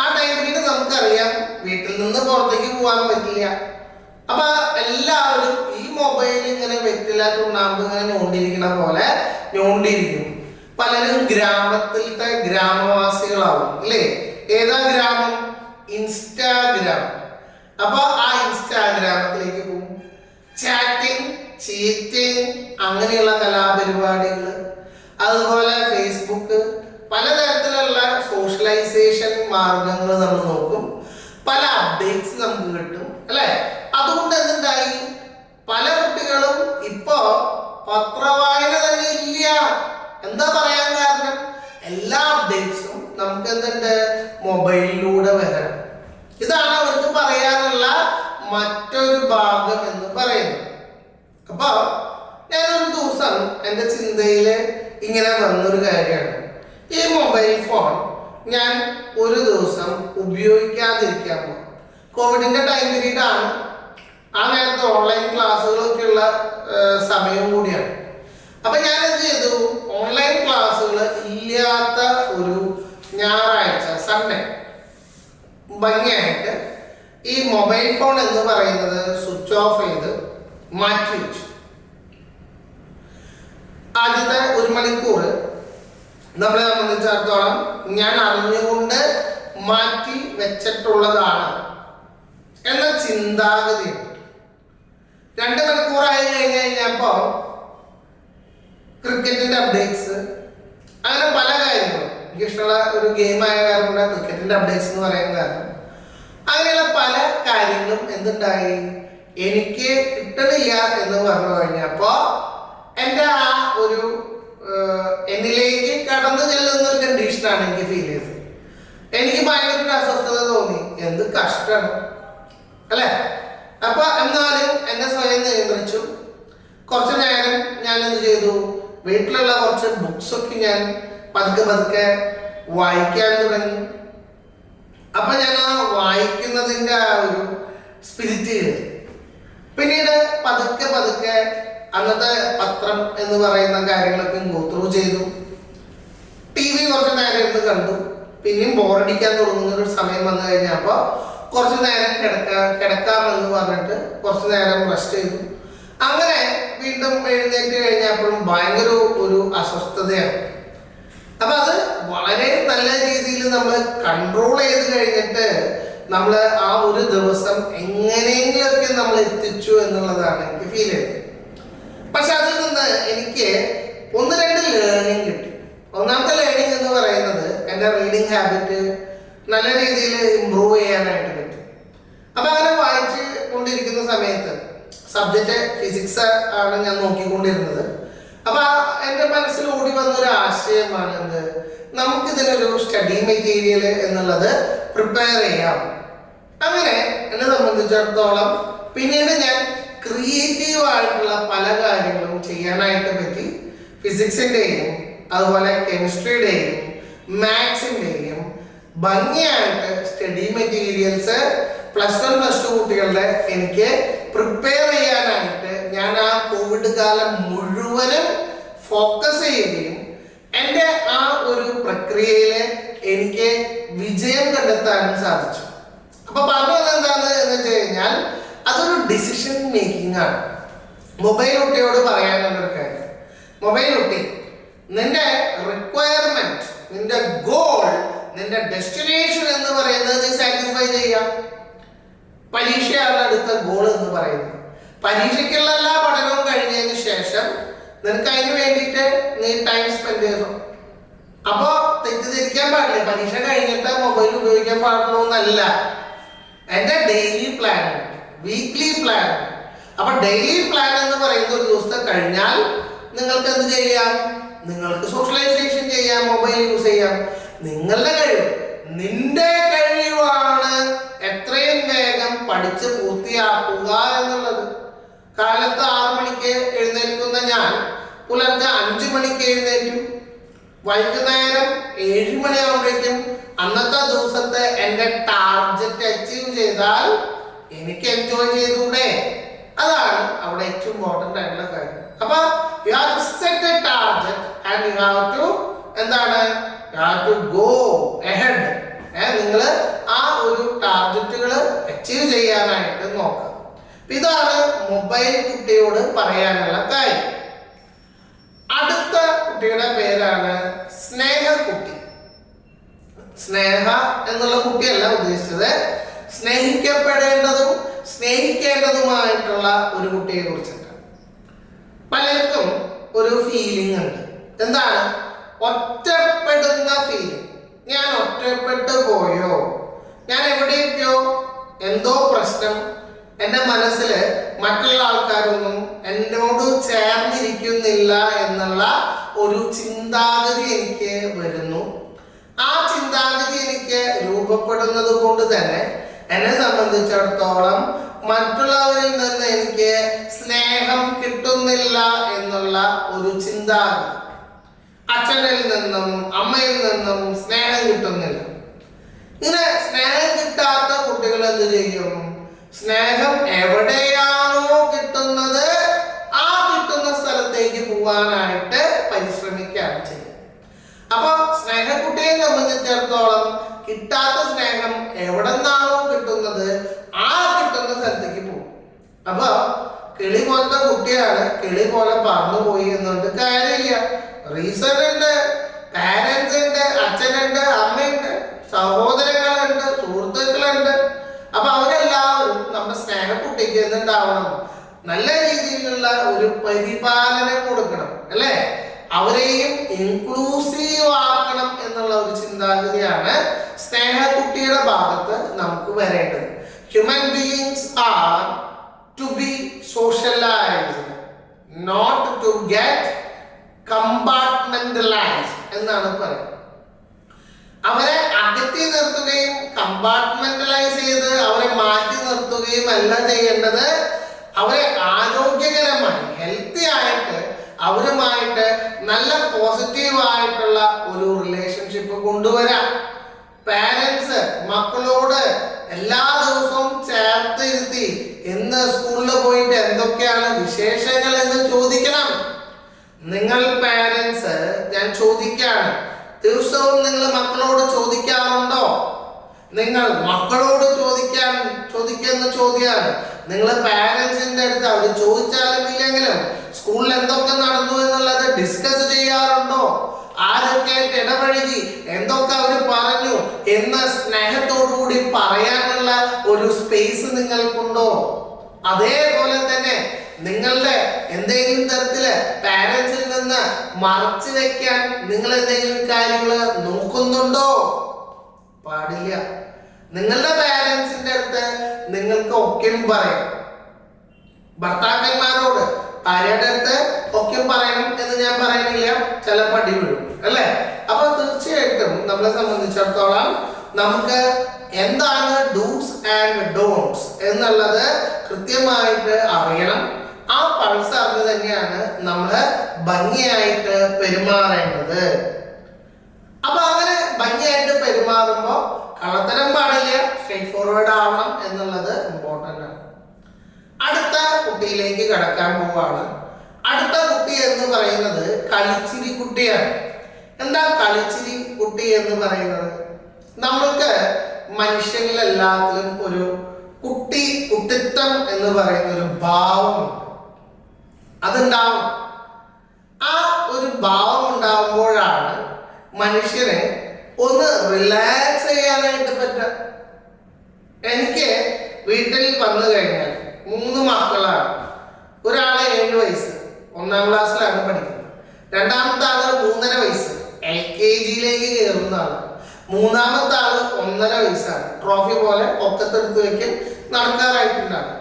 ആ ടൈം പീരീഡ് നമുക്കറിയാം വീട്ടിൽ നിന്ന് പുറത്തേക്ക് പോകാൻ പറ്റില്ല. അപ്പൊ എല്ലാവരും ഈ മൊബൈൽ ഇങ്ങനെ വെറ്റില ചുണ്ണാമ്പ് ഇങ്ങനെ ഞോണ്ടിരിക്കണ പോലെ ഞോണ്ടിരിക്കും. പലരും ഗ്രാമത്തിലത്തെ ഗ്രാമവാസികളാവും അല്ലേ? ഏതാ ഗ്രാമം? ഇൻസ്റ്റാഗ്രാം. അപ്പൊ ആ ഇൻസ്റ്റാഗ്രാമത്തിലേക്ക് പോകും. ചാറ്റിംഗ്, ചീറ്റിംഗ്, അങ്ങനെയുള്ള കലാപരിപാടികൾ, അതുപോലെ ഫേസ്ബുക്ക്, പലതരത്തിലുള്ള സോഷ്യലൈസേഷൻ മാർഗങ്ങൾ നമ്മൾ നോക്കും. പല അപ്ഡേറ്റ്സ് നമുക്ക് കിട്ടും അല്ലെ? അതുകൊണ്ട് എന്തുണ്ടായി, പല കുട്ടികളും ഇപ്പോ പത്രവായന തന്നെ ഇല്ല. എന്താ പറയാൻ കാരണം? എല്ലാ അപ്ഡേറ്റ്സും നമുക്ക് എന്തുണ്ട്, മൊബൈലിലൂടെ വരാം. ഇതാണ് അവർക്ക് പറയാനുള്ള മറ്റൊരു ഭാഗം എന്ന് പറയുന്നത്. അപ്പൊ ഞാനൊരു ദിവസം എൻ്റെ ചിന്തയില് ഇങ്ങനെ വന്നൊരു കാര്യമാണ്, ഈ മൊബൈൽ ഫോൺ ഞാൻ ഒരു ദിവസം ഉപയോഗിക്കാതിരിക്കാൻ പോകും. കോവിഡിന്റെ ടൈം പീരീഡ് ആണ്. ആ നേരത്തെ ഓൺലൈൻ ക്ലാസ്സുകളൊക്കെ ഉള്ള സമയം കൂടിയാണ്. അപ്പൊ ഞാൻ എന്ത് ചെയ്തു, ഓൺലൈൻ ക്ലാസ്സുകൾ ഇല്ലാത്ത ഒരു ഞായറാഴ്ച, സൺഡേ, ഭംഗിയായിട്ട് ഈ മൊബൈൽ ഫോൺ എന്ന് പറയുന്നത് സ്വിച്ച് ഓഫ് ചെയ്ത് മാറ്റി വെച്ചു. ആദ്യത്തെ 1 മണിക്കൂർ നമ്മളെ സംബന്ധിച്ചിടത്തോളം ഞാൻ അറിഞ്ഞുകൊണ്ട് മാറ്റി വെച്ചിട്ടുള്ളതാണ് എന്ന ചിന്താഗതിയുണ്ട്. 2 മണിക്കൂറായി കഴിഞ്ഞപ്പോ ക്രിക്കറ്റിന്റെ അപ്ഡേറ്റ്സ്, അങ്ങനെ പല കാര്യങ്ങളും, എനിക്കിഷ്ടമുള്ള ഒരു ഗെയിം ആയ കാരണം ക്രിക്കറ്റിന്റെ അപ്ഡേറ്റ്സ് എന്ന് പറയുന്ന കാരണം, അങ്ങനെയുള്ള പല കാര്യങ്ങളും എന്തുണ്ടായി, എനിക്ക് കിട്ടണില്ല എന്ന് പറഞ്ഞു കഴിഞ്ഞപ്പോ എൻ്റെ ആ ഒരു എന്നിലേക്ക് കടന്നു ചെല്ലുന്ന ഒരു കണ്ടീഷനാണ് എനിക്ക് ഫീൽ ചെയ്തത്. എനിക്ക് ഭയങ്കര ഒരു അസ്വസ്ഥത തോന്നി. എന്ത് കഷ്ടമാണ് അല്ലെ? അപ്പൊ എന്നാലും എന്നെ സ്വയം നിയന്ത്രിച്ചു. കുറച്ചു നേരം ഞാൻ എന്ത് ചെയ്തു, വീട്ടിലുള്ള കുറച്ച് ബുക്സ് ഒക്കെ ഞാൻ പതുക്കെ പതുക്കെ വായിക്കാൻ തുടങ്ങി. അപ്പൊ ഞാൻ ആ വായിക്കുന്നതിൻ്റെ ആ ഒരു സ്പിരിറ്റ് കയറി. പിന്നീട് പതുക്കെ പതുക്കെ അന്നത്തെ പത്രം എന്ന് പറയുന്ന കാര്യങ്ങളൊക്കെ ഗോ ത്രൂ ചെയ്തു. TV കുറച്ച് നേരം ഇരുന്ന് കണ്ടു. പിന്നെയും ബോറടിക്കാൻ തുടങ്ങുന്ന ഒരു സമയം വന്നു കഴിഞ്ഞപ്പോൾ കുറച്ച് നേരം കിടക്കാമെന്ന് പറഞ്ഞിട്ട് കുറച്ച് നേരം റെസ്റ്റ് ചെയ്തു. അങ്ങനെ വീണ്ടും എഴുന്നേറ്റ് കഴിഞ്ഞപ്പോഴും ഭയങ്കര ഒരു അസ്വസ്ഥതയാണ്. അപ്പൊ അത് വളരെ നല്ല രീതിയിൽ നമ്മൾ കൺട്രോൾ ചെയ്ത് കഴിഞ്ഞിട്ട് നമ്മൾ ആ ഒരു ദിവസം എങ്ങനെയെങ്കിലൊക്കെ നമ്മൾ എത്തിച്ചു എന്നുള്ളതാണ് എനിക്ക് ഫീൽ ചെയ്തത്. പക്ഷെ അതിൽ നിന്ന് എനിക്ക് 1-2 ലേണിംഗ് കിട്ടി. ഒന്നാമത്തെ ലേണിംഗ് എന്ന് പറയുന്നത് എൻ്റെ റീഡിങ് ഹാബിറ്റ് നല്ല രീതിയിൽ ഇമ്പ്രൂവ് ചെയ്യാനായിട്ട് പറ്റി. അപ്പൊ അങ്ങനെ വായിച്ച് കൊണ്ടിരിക്കുന്ന സമയത്ത് സബ്ജക്റ്റ് ഫിസിക്സ് ആണ് ഞാൻ നോക്കിക്കൊണ്ടിരുന്നത്. അപ്പൊ എൻ്റെ മനസ്സിൽ ഓടി വന്നൊരു ആശയമാണ് എന്ത്, നമുക്കിതിനൊരു സ്റ്റഡി മെറ്റീരിയൽ എന്നുള്ളത് പ്രിപ്പയർ ചെയ്യാം. അങ്ങനെ എന്നെ സംബന്ധിച്ചിടത്തോളം പിന്നീട് ഞാൻ ക്രിയേറ്റീവ് ആയിട്ടുള്ള പല കാര്യങ്ങളും ചെയ്യാനായിട്ട് പറ്റി. ഫിസിക്സിൻ്റെയും അതുപോലെ കെമിസ്ട്രിയുടെയും മാത്സിൻ്റെയും ഭംഗിയായിട്ട് സ്റ്റഡി മെറ്റീരിയൽസ് +1 +2 കുട്ടികളുടെ എനിക്ക് പ്രിപ്പയർ ചെയ്യാനായിട്ട് ഞാൻ ആ കോവിഡ് കാലം മുഴുവനും ഫോക്കസ് ചെയ്യുകയും എൻ്റെ ആ ഒരു പ്രക്രിയയിൽ എനിക്ക് വിജയം കണ്ടെത്താനും സാധിച്ചു. അപ്പൊ പറഞ്ഞത് എന്താണ് എന്ന് വെച്ച് കഴിഞ്ഞാൽ അതൊരു ഡിസിഷൻ മേക്കിംഗ് ആണ്. മൊബൈൽ കുട്ടിയോട് പറയാനുള്ളൊരു കാര്യം, മൊബൈൽ കുട്ടി, നിന്റെ റിക്വയർമെന്റ്, നിന്റെ ഗോൾ, നിന്റെ ഡെസ്റ്റിനേഷൻ എന്ന് പറയുന്നത് നീ സാറ്റിസ്ഫൈ ചെയ്യാം. പരീക്ഷയാണ് അടുത്ത ഗോൾ എന്ന് പറയുന്നത്. പരീക്ഷയ്ക്കുള്ള എല്ലാ പഠനവും കഴിഞ്ഞതിന് ശേഷം നിനക്ക് അതിന് വേണ്ടിയിട്ട് നീ ടൈം സ്പെൻഡ് ചെയ്തു. അപ്പോ തെറ്റിദ്ധരിക്കാൻ പാടില്ല, പരീക്ഷ കഴിഞ്ഞിട്ട് മൊബൈൽ ഉപയോഗിക്കാൻ പാടുള്ളൂ എന്നല്ല. എൻ്റെ ഡെയിലി പ്ലാൻ, വീക്ക്ലി പ്ലാൻ. അപ്പൊ ഡെയിലി പ്ലാൻ എന്ന് പറയുന്ന ഒരു ദിവസത്തെ കഴിഞ്ഞാൽ നിങ്ങൾക്ക് എന്ത് ചെയ്യാം, നിങ്ങൾക്ക് സോഷ്യലൈസേഷൻ ചെയ്യാം, മൊബൈൽ യൂസ് ചെയ്യാം. നിങ്ങളുടെ കഴിവ്, നിന്റെ കഴിവാണ് എത്രയും വേഗം പഠിച്ച് പൂർത്തിയാക്കുക എന്നുള്ളത്. കാലത്ത് 6 മണിക്ക് എഴുന്നേൽക്കുന്ന ഞാൻ പുലർച്ചെ 5 മണിക്ക് എഴുന്നേറ്റു. വൈകുന്നേരം 7 മണിയാകുമ്പോഴേക്കും അന്നത്തെ ദിവസത്തെ എൻ്റെ ടാർഗറ്റ് അച്ചീവ് ചെയ്താൽ എനിക്ക് എൻജോയ് ചെയ്തൂടെ? അതാണ് അവിടെ ഏറ്റവും ഇമ്പോർട്ടൻ്റ് ആയിട്ടുള്ള കാര്യം. അപ്പൊ you have to set a target and you have to എന്താണ്, you have to go ahead. നിങ്ങൾ ആ ഒരു ടാർഗറ്റുകൾ അച്ചീവ് ചെയ്യാനായിട്ട് നോക്കാം. ഇതാണ് മൊബൈൽ കുട്ടിയോട് പറയാനുള്ള കാര്യം. അടുത്ത കുട്ടിയുടെ പേരാണ് സ്നേഹ എന്നുള്ള കുട്ടിയല്ല ഉദ്ദേശിച്ചത്, സ്നേഹിക്കപ്പെടേണ്ടതും സ്നേഹിക്കേണ്ടതുമായിട്ടുള്ള ഒരു കുട്ടിയെ കുറിച്ചിട്ടാണ്. പലർക്കും ഒരു ഫീലിംഗ് ഉണ്ട്. എന്താണ്? ഒറ്റപ്പെടുന്ന ഫീലിംഗ്. ഞാൻ ഒറ്റപ്പെട്ടു പോയോ, ഞാൻ എവിടേക്കോ എന്തോ പ്രശ്നം, എൻ്റെ മനസ്സിൽ മറ്റുള്ള ആൾക്കാരൊന്നും എന്നോട് ചേർന്നിരിക്കുന്നില്ല എന്നുള്ള ഒരു ചിന്താഗതി എനിക്ക് വരുന്നു. ആ ചിന്താഗതി എനിക്ക് രൂപപ്പെടുന്നത് കൊണ്ട് തന്നെ എന്നെ സംബന്ധിച്ചിടത്തോളം മറ്റുള്ളവരിൽ നിന്ന് എനിക്ക് സ്നേഹം കിട്ടുന്നില്ല എന്നുള്ള ഒരു ചിന്താഗതി, അച്ഛനിൽ നിന്നും അമ്മയിൽ നിന്നും സ്നേഹം കിട്ടുന്നില്ല. ഇങ്ങനെ സ്നേഹം കിട്ടാത്ത കുട്ടികൾ എന്ത് ചെയ്യും? സ്നേഹം എവിടെയാണോ കിട്ടുന്നത് ആ കിട്ടുന്ന സ്ഥലത്തേക്ക് പോവാനായിട്ട് പരിശ്രമിക്കുകയാണ് ചെയ്യുന്നത്. അപ്പൊ സ്നേഹക്കുട്ടിയെ സംബന്ധിച്ചിടത്തോളം കിട്ടാത്ത സ്നേഹം എവിടെ നിന്നാണോ കിട്ടുന്നത് ആ കിട്ടുന്ന സ്ഥലത്തേക്ക് പോകും. അപ്പൊ കിളി പോലത്തെ കുട്ടിയാണ്, കിളി പോലെ പറന്നുപോയി എന്നുകൊണ്ട് കാര്യമില്ല. റീസൺ ഉണ്ട്, പാരന്റ്സ് ഉണ്ട്, അച്ഛനുണ്ട്, അമ്മയുണ്ട്, സഹോദരങ്ങളുണ്ട്, സുഹൃത്തുക്കളുണ്ട്. അപ്പൊ അവരെല്ലാവരും നമ്മുടെ സ്നേഹക്കുട്ടിക്ക് എന്തുണ്ടാവണം? നല്ല രീതിയിലുള്ള ഒരു പരിപാലനം കൊടുക്കണം, അല്ലേ? അവരെയും ഇൻക്ലൂസീവ് ആക്കണം എന്നുള്ള ഒരു ചിന്താഗതിയാണ് സ്നേഹക്കുട്ടിയുടെ ഭാഗത്ത് നമുക്ക് വരേണ്ടത്. Human beings are to be socialised, not to get compartmentalised എന്നാണ് പറയുന്നത്. അവരെ അകറ്റി നിർത്തുകയും കമ്പാർട്ട്മെന്റലൈസ് ചെയ്ത് അവരെ മാറ്റി നിർത്തുകയും അല്ല ചെയ്യേണ്ടത്. അവരെ ആരോഗ്യകരമായി ഹെൽത്തി ആയിട്ട് അവരുമായിട്ട് നല്ല പോസിറ്റീവായിട്ടുള്ള ഒരു റിലേഷൻഷിപ്പ് കൊണ്ടുവരാം. പാരന്റ്സ് മക്കളോട് എല്ലാ ദിവസവും ചേർത്തിരുത്തി ഇന്ന് സ്കൂളിൽ പോയിട്ട് എന്തൊക്കെയാണ് വിശേഷങ്ങൾ എന്ന് ചോദിക്കണം. നിങ്ങൾ പാരന്റ്സ്, ഞാൻ ചോദിക്കാണ്, ദിവസവും നിങ്ങൾ മക്കളോട് ചോദിക്കാറുണ്ടോ? നിങ്ങൾ മക്കളോട് ചോദിക്കുന്ന ചോദ്യമാണ്. നിങ്ങൾ പാരന്റ്സിന്റെ അടുത്ത് അവർ ചോദിച്ചാലും ഇല്ലെങ്കിലും സ്കൂളിൽ എന്തൊക്കെ നടന്നു എന്നുള്ളത് ഡിസ്കസ് ചെയ്യാറുണ്ടോ? ആരൊക്കെ ഇടപഴകി, എന്തൊക്കെ അവർ പറഞ്ഞു എന്ന് സ്നേഹത്തോടുകൂടി പറയാനുള്ള ഒരു സ്പേസ് നിങ്ങൾക്കുണ്ടോ? അതേപോലെ തന്നെ നിങ്ങളുടെ എന്തെങ്കിലും തരത്തില് പാരന്റ്സിൽ നിന്ന് മറച്ചു വെക്കാൻ നിങ്ങൾ എന്തെങ്കിലും കാര്യങ്ങൾ നോക്കുന്നുണ്ടോ? പാടില്ല. നിങ്ങളുടെ പാരന്റ്സിന്റെ അടുത്ത് നിങ്ങൾക്ക് ഒക്കെയും പറയാം. ഭർത്താക്കന്മാരോട് ഭാര്യയുടെ അടുത്ത് ഒക്കെ പറയണം എന്ന് ഞാൻ പറയണില്ല, ചില പടി വീഴും, അല്ലേ? അപ്പൊ തീർച്ചയായിട്ടും നമ്മളെ സംബന്ധിച്ചിടത്തോളം നമുക്ക് എന്താണ് ഡൂസ് ആൻഡ് ഡോൺട്സ് എന്നുള്ളത് കൃത്യമായിട്ട് അറിയണം. ആ പൾസ് അറിഞ്ഞ് തന്നെയാണ് നമ്മള് ഭംഗിയായിട്ട് പെരുമാറേണ്ടത്. അപ്പൊ അങ്ങനെ ഭംഗിയായിട്ട് പെരുമാറുമ്പോ കള്ളത്തരം പാടില്ല, സ്ട്രേറ്റ് ഫോർവേഡ് ആവണം എന്നുള്ളത് ഇമ്പോർട്ടൻ്റ് ആണ്. അടുത്ത കുട്ടിയിലേക്ക് കടക്കാൻ പോവാണ്. അടുത്ത കുട്ടി എന്ന് പറയുന്നത് കളിച്ചിരി കുട്ടിയാണ്. എന്താ കളിച്ചിരി കുട്ടി എന്ന് പറയുന്നത്? നമ്മൾക്ക് മനുഷ്യരിലെല്ലാത്തിലും ഒരു കുട്ടിത്വം എന്ന് പറയുന്ന ഒരു ഭാവമുണ്ട്, അതുണ്ടാവും. ആ ഒരു ഭാവം ഉണ്ടാവുമ്പോഴാണ് മനുഷ്യന് ഒന്ന് റിലാക്സ് ചെയ്യാനായിട്ട് പറ്റുക. എനിക്ക് വീട്ടിൽ വന്നു കഴിഞ്ഞാൽ 3 മക്കളാണ്. ഒരാള് 7 വയസ്സ്, 1ാം ക്ലാസ്സിലാണ് പഠിക്കുന്നത്. രണ്ടാമത്തെ ആള് 3.5 വയസ്സ്, LKG കയറുന്ന ആള്. മൂന്നാമത്തെ ആള് 1.5 വയസ്സാണ്, ട്രോഫി പോലെ ഒക്കത്തെടുത്ത് വെക്കും, നടക്കാറായിട്ടുണ്ടാകും.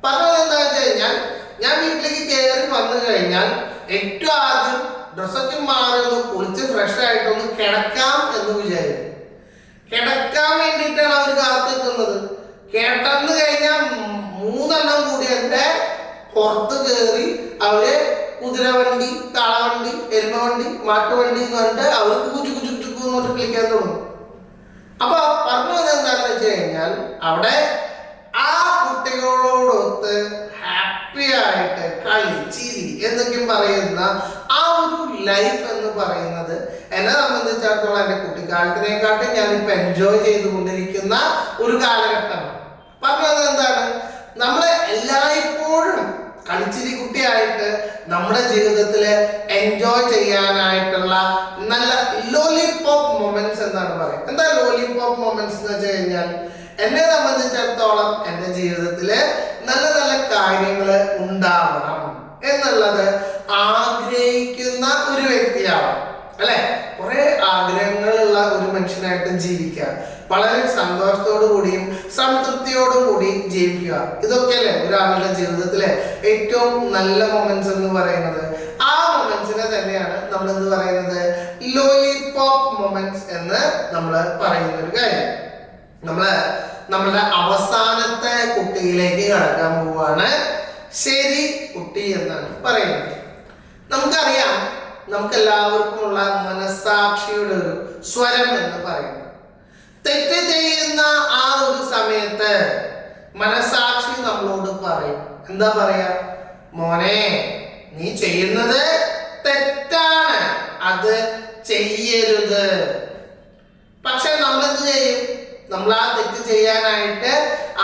പറഞ്ഞത് എന്താ വെച്ച് കഴിഞ്ഞാൽ, ഞാൻ വീട്ടിലേക്ക് കയറി വന്നു കഴിഞ്ഞാൽ ഏറ്റവും ആദ്യം ഡ്രസ്സൊക്കെ മാറി ഒന്ന് കുളിച്ച് ഫ്രഷ് ആയിട്ടൊന്ന് കിടക്കാം എന്ന് വിചാരിക്കും. കിടക്കാൻ വേണ്ടിയിട്ടാണ് അവർ കാത്തിക്കുന്നത്. കിടന്നു കഴിഞ്ഞാൽ 3 കൂടി എന്റെ പുറത്ത് കയറി അവര് കുതിരവണ്ടി, കാളവണ്ടി, എരുമവണ്ടി, മാട്ടുവണ്ടി എന്ന് പറഞ്ഞിട്ട് അവർക്ക് കുച്ചു കളിക്കാൻ തുടങ്ങും. അപ്പൊ പറഞ്ഞത് എന്താണെന്ന് വെച്ച് കഴിഞ്ഞാൽ, അവിടെ ആ കുട്ടികളോടൊത്ത് ഹാപ്പി ആയിട്ട് കളി ചിരി എന്നൊക്കെ പറയുന്ന ആ ഒരു ലൈഫ് എന്ന് പറയുന്നത് എന്നെ സംബന്ധിച്ചിടത്തോളം എൻ്റെ കുട്ടിക്കാലത്തിനെക്കാട്ടും ഞാനിപ്പോൾ എൻജോയ് ചെയ്തുകൊണ്ടിരിക്കുന്ന ഒരു കാലഘട്ടമാണ്. പറഞ്ഞത് എന്താണ്, നമ്മളെ എല്ലായ്പ്പോഴും കളിച്ചിരി കുട്ടിയായിട്ട് നമ്മുടെ ജീവിതത്തിൽ എൻജോയ് ചെയ്യാനായിട്ടുള്ള നല്ല ലോലിപോപ്പ് മൊമെന്റ്സ് എന്നാണ് പറയുന്നത്. എന്താ ലോലി എന്നെ സംബന്ധിച്ചിടത്തോളം എൻ്റെ ജീവിതത്തില് നല്ല നല്ല കാര്യങ്ങൾ ഉണ്ടാവണം എന്നുള്ളത് ആഗ്രഹിക്കുന്ന ഒരു വ്യക്തിയാണ്, അല്ലെ? കുറെ ആഗ്രഹങ്ങളുള്ള ഒരു മനുഷ്യനായിട്ട് ജീവിക്കുക, വളരെ സന്തോഷത്തോടു കൂടിയും സംതൃപ്തിയോടും കൂടി ജീവിക്കുക, ഇതൊക്കെയല്ലേ ഒരാളുടെ ജീവിതത്തിലെ ഏറ്റവും നല്ല മൊമെന്റ്സ് എന്ന് പറയുന്നത്. ആ മൊമെന്റ്സിനെ തന്നെയാണ് നമ്മൾ എന്ത് പറയുന്നത്, ലോലിപോപ്പ് മൊമെന്റ്സ് എന്ന് നമ്മൾ പറയുന്ന ഒരു കാര്യം. നമ്മളുടെ അവസാനത്തെ കുട്ടിയിലേക്ക് കടക്കാൻ പോവാണ്. ശരി കുട്ടി എന്നാണ് പറയുന്നത്. നമുക്കറിയാം, നമുക്കെല്ലാവർക്കുമുള്ള മനസ്സാക്ഷിയുടെ ഒരു സ്വരം എന്ന് പറയുന്നത്. തെറ്റ് ചെയ്യുന്ന ആ ഒരു സമയത്ത് മനസ്സാക്ഷി നമ്മളോട് പറയും, എന്താ പറയാ, മോനെ നീ ചെയ്യുന്നത് തെറ്റാണ്, അത് ചെയ്യരുത്. പക്ഷെ നമ്മൾ എന്ത് ചെയ്യും, നമ്മൾ ആ തെറ്റ് ചെയ്യാനായിട്ട്,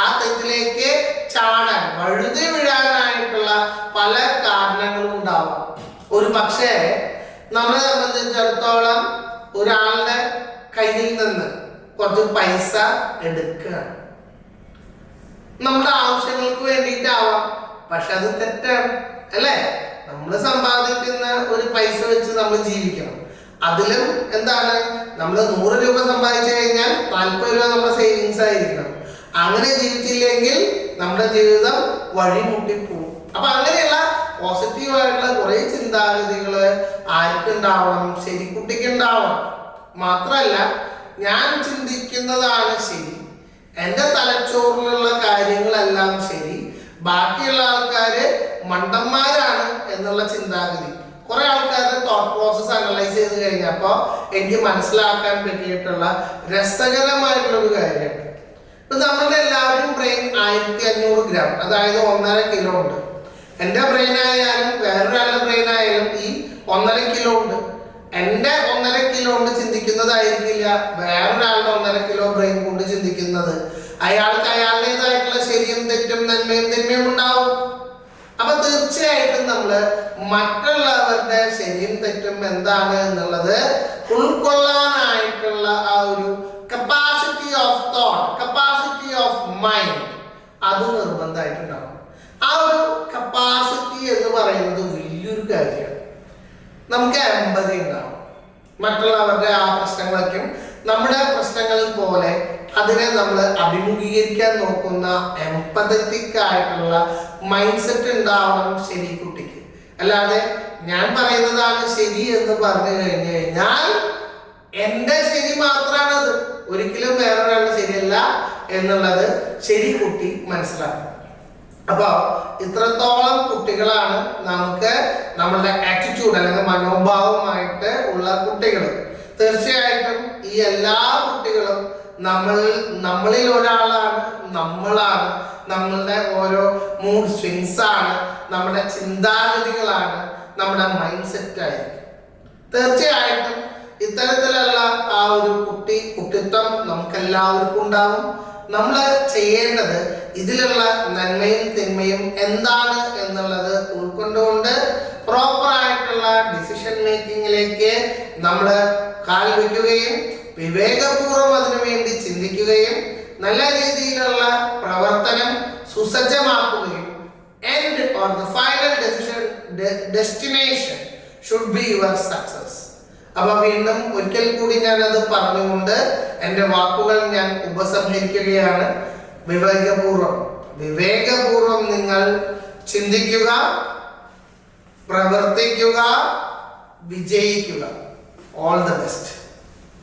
ആ തെറ്റിലേക്ക് ചാടാൻ, വഴുതി വീഴാനായിട്ടുള്ള പല കാരണങ്ങളും ഉണ്ടാവാം. ഒരു പക്ഷേ നമ്മളെ സംബന്ധിച്ചിടത്തോളം ഒരാളുടെ കയ്യിൽ നിന്ന് കുറച്ച് പൈസ എടുക്കുകയാണ്, നമ്മുടെ ആവശ്യങ്ങൾക്ക് വേണ്ടിയിട്ടാവാം, പക്ഷെ അത് തെറ്റാണ്, അല്ലേ? നമ്മൾ സമ്പാദിക്കുന്ന ഒരു പൈസ വെച്ച് നമ്മൾ ജീവിക്കണം. അതിലും എന്താണ്, നമ്മൾ 100 രൂപ സമ്പാദിച്ചു കഴിഞ്ഞാൽ 40 രൂപ നമ്മുടെ സേവിങ്സ് ആയിരിക്കണം. അങ്ങനെ ജീവിച്ചില്ലെങ്കിൽ നമ്മുടെ ജീവിതം വഴിമുട്ടിപ്പോവും. അപ്പൊ അങ്ങനെയുള്ള പോസിറ്റീവായിട്ടുള്ള കുറെ ചിന്താഗതികള് ആർക്കുണ്ടാവണം, ശരിക്കുട്ടിക്ക് ഉണ്ടാവണം. മാത്രല്ല, ഞാൻ ചിന്തിക്കുന്നതാണ് ശരി, എൻ്റെ തലച്ചോറിലുള്ള കാര്യങ്ങളെല്ലാം ശരി, ബാക്കിയുള്ള ആൾക്കാര് മണ്ടന്മാരാണ് എന്നുള്ള ചിന്താഗതി. കുറെ ആൾക്കാരുടെ തോട്ട് പ്രോസസ് അനലൈസ് ചെയ്ത് കഴിഞ്ഞപ്പോൾ എനിക്ക് മനസ്സിലാക്കാൻ പറ്റിയിട്ടുള്ള രസകരമായിട്ടുള്ള ഒരു കാര്യമാണ്. ഇപ്പൊ നമ്മളുടെ എല്ലാവരും ബ്രെയിൻ 1500 ഗ്രാം, അതായത് 1.5 കിലോ ഉണ്ട്. എൻ്റെ ബ്രെയിൻ ആയാലും വേറൊരാളുടെ ബ്രെയിൻ ആയാലും ഈ 1.5 കിലോ ഉണ്ട്. എൻ്റെ 1.5 കിലോ കൊണ്ട് ചിന്തിക്കുന്നതായിരിക്കില്ല വേറൊരാളുടെ 1.5 കിലോ ബ്രെയിൻ കൊണ്ട് ചിന്തിക്കുന്നത്. അയാൾക്ക് അയാളുടേതായിട്ടുള്ള ശരിയും തെറ്റും, നന്മയും തിന്മയും ഉണ്ടാവും. അപ്പൊ തീർച്ചയായിട്ടും നമ്മള് മറ്റുള്ളവരുടെ ശരിയും തെറ്റും എന്താണ് എന്നുള്ളത് ഉൾക്കൊള്ളാനായിട്ടുള്ള ആ ഒരു capacity of thought, capacity of mind, അത് നിർബന്ധമായിട്ടുണ്ടാവും. ആ ഒരു കപ്പാസിറ്റി എന്ന് പറയുന്നത് വലിയൊരു കാര്യമാണ്. നമുക്ക് എമ്പതി ഉണ്ടാവും, മറ്റുള്ളവരുടെ ആ പ്രശ്നങ്ങളൊക്കെ നമ്മുടെ പ്രശ്നങ്ങൾ പോലെ അതിനെ നമ്മൾ അഭിമുഖീകരിക്കാൻ നോക്കുന്ന എംപതറ്റിക് ആയിട്ടുള്ള മൈൻഡ് സെറ്റ് ഉണ്ടാവണം ശരി കുട്ടിക്ക്. അല്ലാതെ ഞാൻ പറയുന്നതാണ് ശരി എന്ന് പറഞ്ഞു കഴിഞ്ഞു കഴിഞ്ഞാൽ എൻ്റെ ശരി മാത്രമാണ് അത്, ഒരിക്കലും വേറൊരാളുടെ ശരിയല്ല എന്നുള്ളത് ശരി കുട്ടി മനസ്സിലാക്കും. അപ്പൊ ഇത്രത്തോളം കുട്ടികളാണ് നമുക്ക് നമ്മളുടെ ആറ്റിറ്റ്യൂഡ് അല്ലെങ്കിൽ മനോഭാവമായിട്ട് ഉള്ള കുട്ടികൾ. തീർച്ചയായിട്ടും ഈ എല്ലാ കുട്ടികളും നമ്മളിൽ ഒരാളാണ്, നമ്മളാണ്, നമ്മളുടെ ഓരോ മൂഡ് സ്വിങ്സ് ആണ്, നമ്മുടെ ചിന്താഗതികളാണ്, നമ്മുടെ മൈൻഡ് സെറ്റ് ആയിരിക്കും. തീർച്ചയായിട്ടും ഇത്തരത്തിലുള്ള ആ ഒരു കുട്ടിത്വം നമുക്ക് എല്ലാവർക്കും ഉണ്ടാവും. നമ്മൾ ചെയ്യേണ്ടത് ഇതിലുള്ള നന്മയും തിന്മയും എന്താണ് എന്നുള്ളത് ഉൾക്കൊണ്ടുകൊണ്ട് പ്രോപ്പർ ആയിട്ടുള്ള ഡിസിഷൻ മേക്കിങ്ങിലേക്ക് നമ്മൾ കാൽ വയ്ക്കുകയും വിവേകപൂർവ്വം അതിനു വേണ്ടി ചിന്തിക്കുകയും നല്ല രീതിയിലുള്ള പ്രവർത്തനം സുസജ്ജമാക്കുകയും end or the final destination should be your success. അപ്പൊ വീണ്ടും ഒരിക്കൽ കൂടി ഞാൻ അത് പറഞ്ഞുകൊണ്ട് എൻ്റെ വാക്കുകൾ ഞാൻ ഉപസംഹരിക്കുകയാണ്. വിവേകപൂർവം നിങ്ങൾ ചിന്തിക്കുക, പ്രവർത്തിക്കുക, വിജയിക്കുക. All the best.